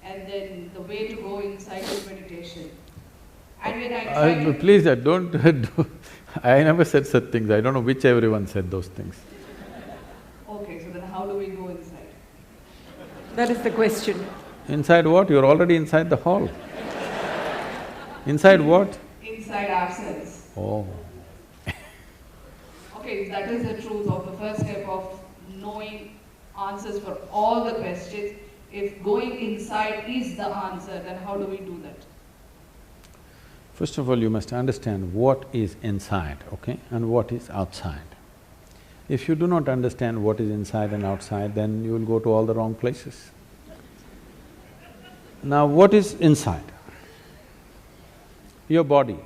And then the way to go inside is meditation. And when I please, don't I never said such things. I don't know which everyone said those things. Okay, so then how do we go inside? That is the question. Inside what? You're already inside the hall. Inside what? Inside ourselves. Oh. Okay, that is the truth of the first step of knowing answers for all the questions. If going inside is the answer, then how do we do that? First of all, you must understand what is inside, okay, and what is outside. If you do not understand what is inside and outside, then you will go to all the wrong places. Now, what is inside? Your body,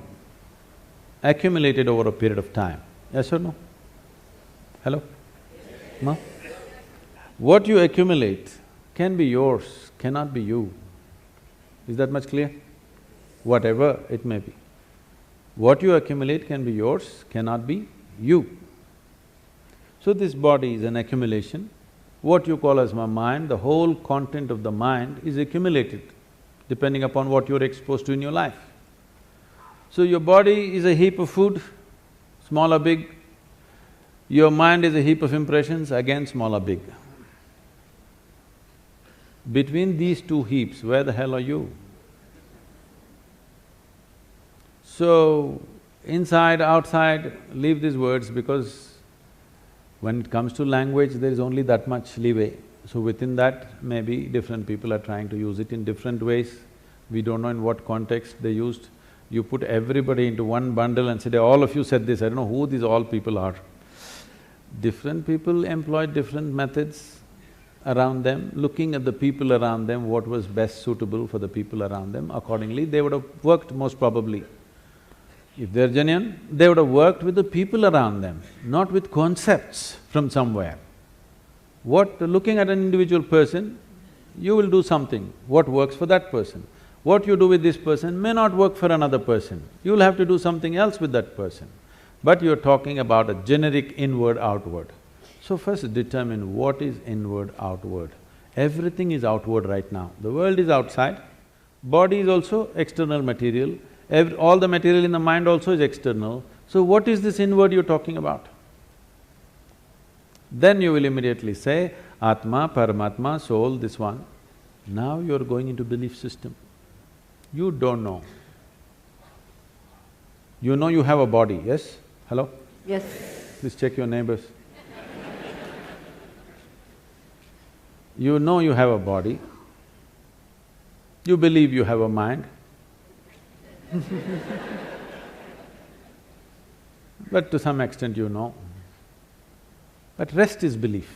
accumulated over a period of time, yes or no? Hello? No? What you accumulate can be yours, cannot be you. Is that much clear? Whatever it may be. What you accumulate can be yours, cannot be you. So this body is an accumulation. What you call as my mind, the whole content of the mind is accumulated depending upon what you're exposed to in your life. So your body is a heap of food, small or big. Your mind is a heap of impressions, again small or big. Between these two heaps, where the hell are you? So, inside, outside, leave these words because when it comes to language, there is only that much leeway. So within that, maybe different people are trying to use it in different ways. We don't know in what context they used. You put everybody into one bundle and say, all of you said this, I don't know who these all people are. Different people employed different methods around them, looking at the people around them, what was best suitable for the people around them, accordingly they would have worked most probably. If they're genuine, they would have worked with the people around them, not with concepts from somewhere. Looking at an individual person, you will do something, what works for that person. What you do with this person may not work for another person, you'll have to do something else with that person. But you're talking about a generic inward-outward. So first determine what is inward-outward. Everything is outward right now. The world is outside, body is also external material, all the material in the mind also is external. So what is this inward you're talking about? Then you will immediately say, Atma, Paramatma, soul, this one. Now you're going into belief system. You don't know. You know you have a body, yes? Hello? Yes. Please check your neighbors. You know you have a body. You believe you have a mind. But to some extent you know. But rest is belief.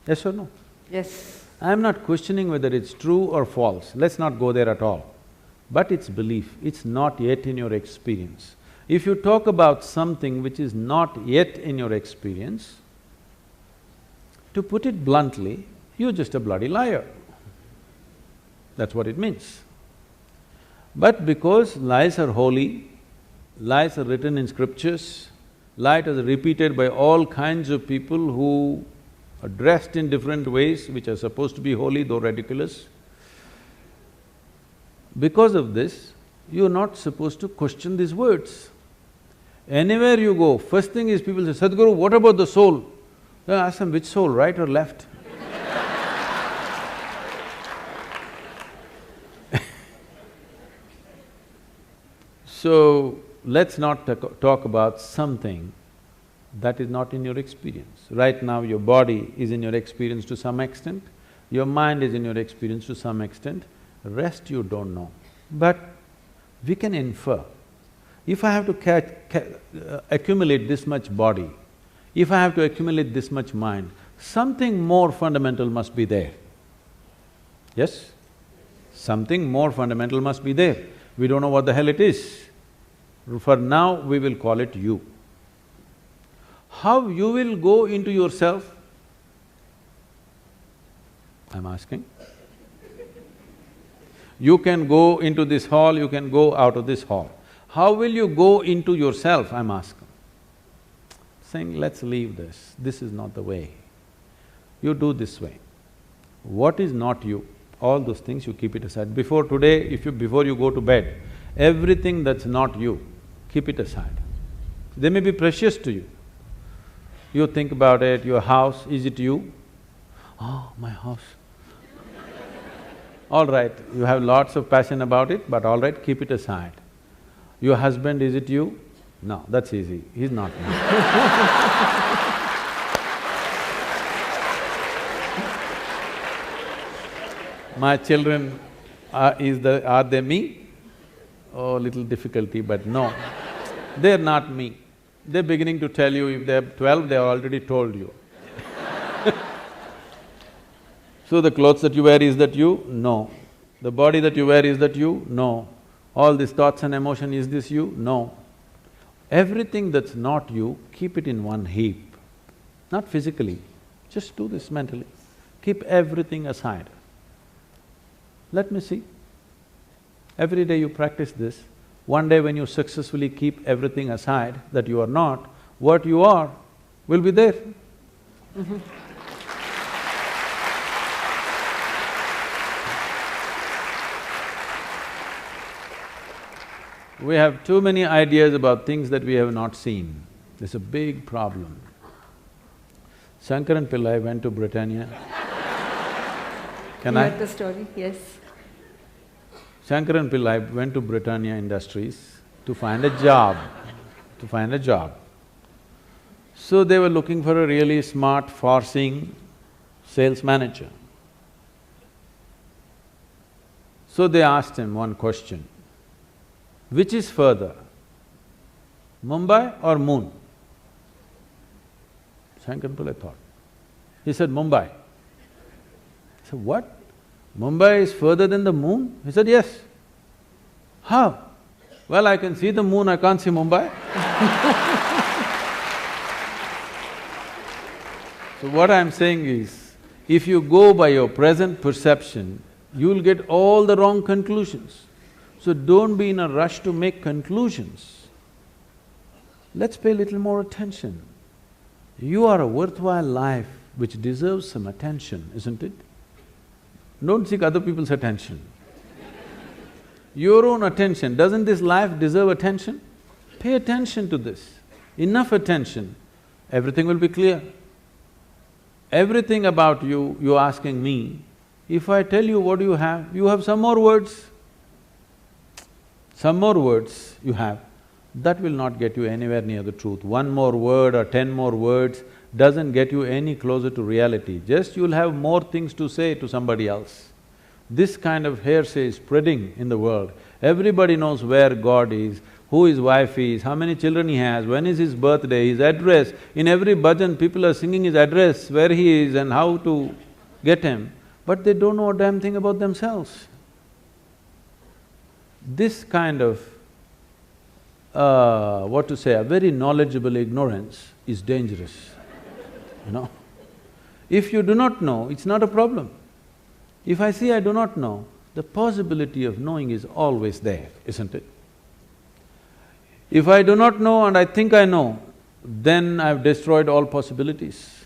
Yes or no? Yes. I'm not questioning whether it's true or false, let's not go there at all. But it's belief, it's not yet in your experience. If you talk about something which is not yet in your experience, to put it bluntly, you're just a bloody liar. That's what it means. But because lies are holy, lies are written in scriptures, lies are repeated by all kinds of people who are dressed in different ways, which are supposed to be holy though ridiculous. Because of this, you're not supposed to question these words. Anywhere you go, first thing is people say, Sadhguru, what about the soul? Then ask them, which soul, right or left? So, let's not talk about something that is not in your experience. Right now your body is in your experience to some extent, your mind is in your experience to some extent, rest you don't know. But we can infer. If I have to accumulate this much body, if I have to accumulate this much mind, something more fundamental must be there. Yes? Something more fundamental must be there. We don't know what the hell it is. For now, we will call it you. How you will go into yourself? I'm asking. You can go into this hall, you can go out of this hall. How will you go into yourself, I'm asking? Saying, let's leave this, this is not the way. You do this way. What is not you, all those things you keep it aside. Before today, before you go to bed, everything that's not you, keep it aside. They may be precious to you. You think about it, your house, is it you? Oh, my house. All right, you have lots of passion about it, but all right, keep it aside. Your husband, is it you? No, that's easy, he's not me. My children, are they me? Oh, little difficulty, but no, they're not me. They're beginning to tell you, if they're 12, they've already told you. So the clothes that you wear, is that you? No. The body that you wear, is that you? No. All these thoughts and emotion, is this you? No. Everything that's not you, keep it in one heap. Not physically, just do this mentally. keep everything aside. Let me see. Every day you practice this. One day when you successfully keep everything aside that you are not, what you are will be there. We have too many ideas about things that we have not seen. It's a big problem. Shankaran Pillai went to Britannia. Can You I? heard the story, yes. Shankaran Pillai went to Britannia Industries to find a job, So they were looking for a really smart, far-seeing sales manager. So they asked him one question, which is further, Mumbai or moon? Shankaran Pillai thought. He said, Mumbai. He said, what? Mumbai is further than the moon? He said, yes. How? Well, I can see the moon, I can't see Mumbai. So what I'm saying is, if you go by your present perception, you'll get all the wrong conclusions. So don't be in a rush to make conclusions. Let's pay a little more attention. You are a worthwhile life which deserves some attention, isn't it? Don't seek other people's attention. Your own attention, doesn't this life deserve attention? Pay attention to this. Enough attention, everything will be clear. Everything about you, you're asking me, if I tell you what you have some more words. Some more words you have, that will not get you anywhere near the truth. One more word or 10 more words doesn't get you any closer to reality, just you'll have more things to say to somebody else. This kind of hearsay is spreading in the world. Everybody knows where God is, who his wife is, how many children he has, when is his birthday, his address. In every bhajan, people are singing his address, where he is and how to get him, but they don't know a damn thing about themselves. This kind of, a very knowledgeable ignorance is dangerous, you know. If you do not know, it's not a problem. If I say I do not know, the possibility of knowing is always there, isn't it? If I do not know and I think I know, then I've destroyed all possibilities.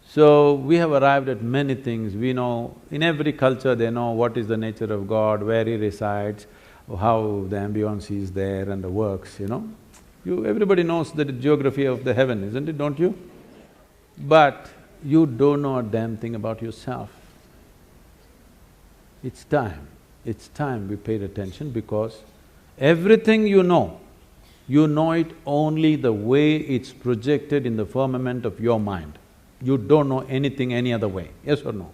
So, we have arrived at many things. We know, in every culture they know what is the nature of God, where he resides, how the ambience is there and the works, you know. Everybody knows the geography of the heaven, isn't it, don't you? But you don't know a damn thing about yourself. It's time we paid attention, because everything you know it only the way it's projected in the firmament of your mind. You don't know anything any other way, yes or no?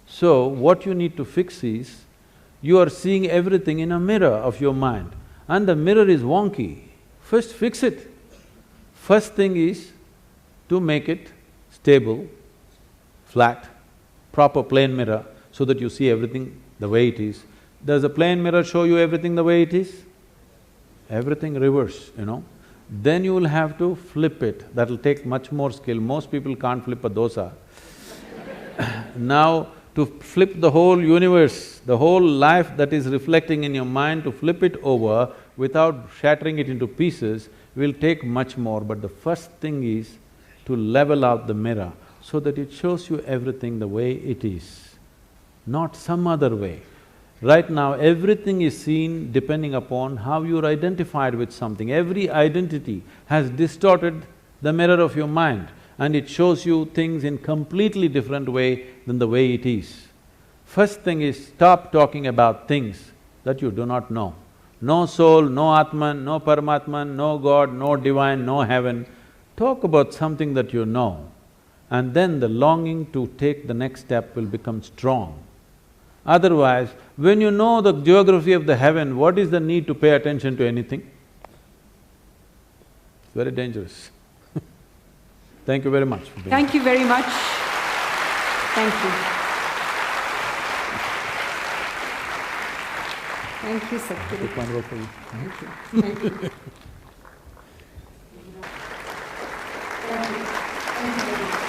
So, what you need to fix is, you are seeing everything in a mirror of your mind, and the mirror is wonky. First fix it. First thing is to make it stable, flat, proper plane mirror, so that you see everything the way it is. Does a plane mirror show you everything the way it is? Everything reverse, you know. Then you will have to flip it, that'll take much more skill. Most people can't flip a dosa. Now, to flip the whole universe, the whole life that is reflecting in your mind, to flip it over without shattering it into pieces will take much more, but the first thing is to level out the mirror so that it shows you everything the way it is, not some other way. Right now, everything is seen depending upon how you're identified with something. Every identity has distorted the mirror of your mind, and it shows you things in completely different way than the way it is. First thing is, stop talking about things that you do not know. No soul, no Atman, no Paramatman, no God, no divine, no heaven. Talk about something that you know, and then the longing to take the next step will become strong. Otherwise, when you know the geography of the heaven, what is the need to pay attention to anything? It's very dangerous. Thank you very much for being here. Thank you very much. Thank you. Thank you, Sadhguru. Take one row for you. Thank you. Thank you. Thank you. Thank you very much.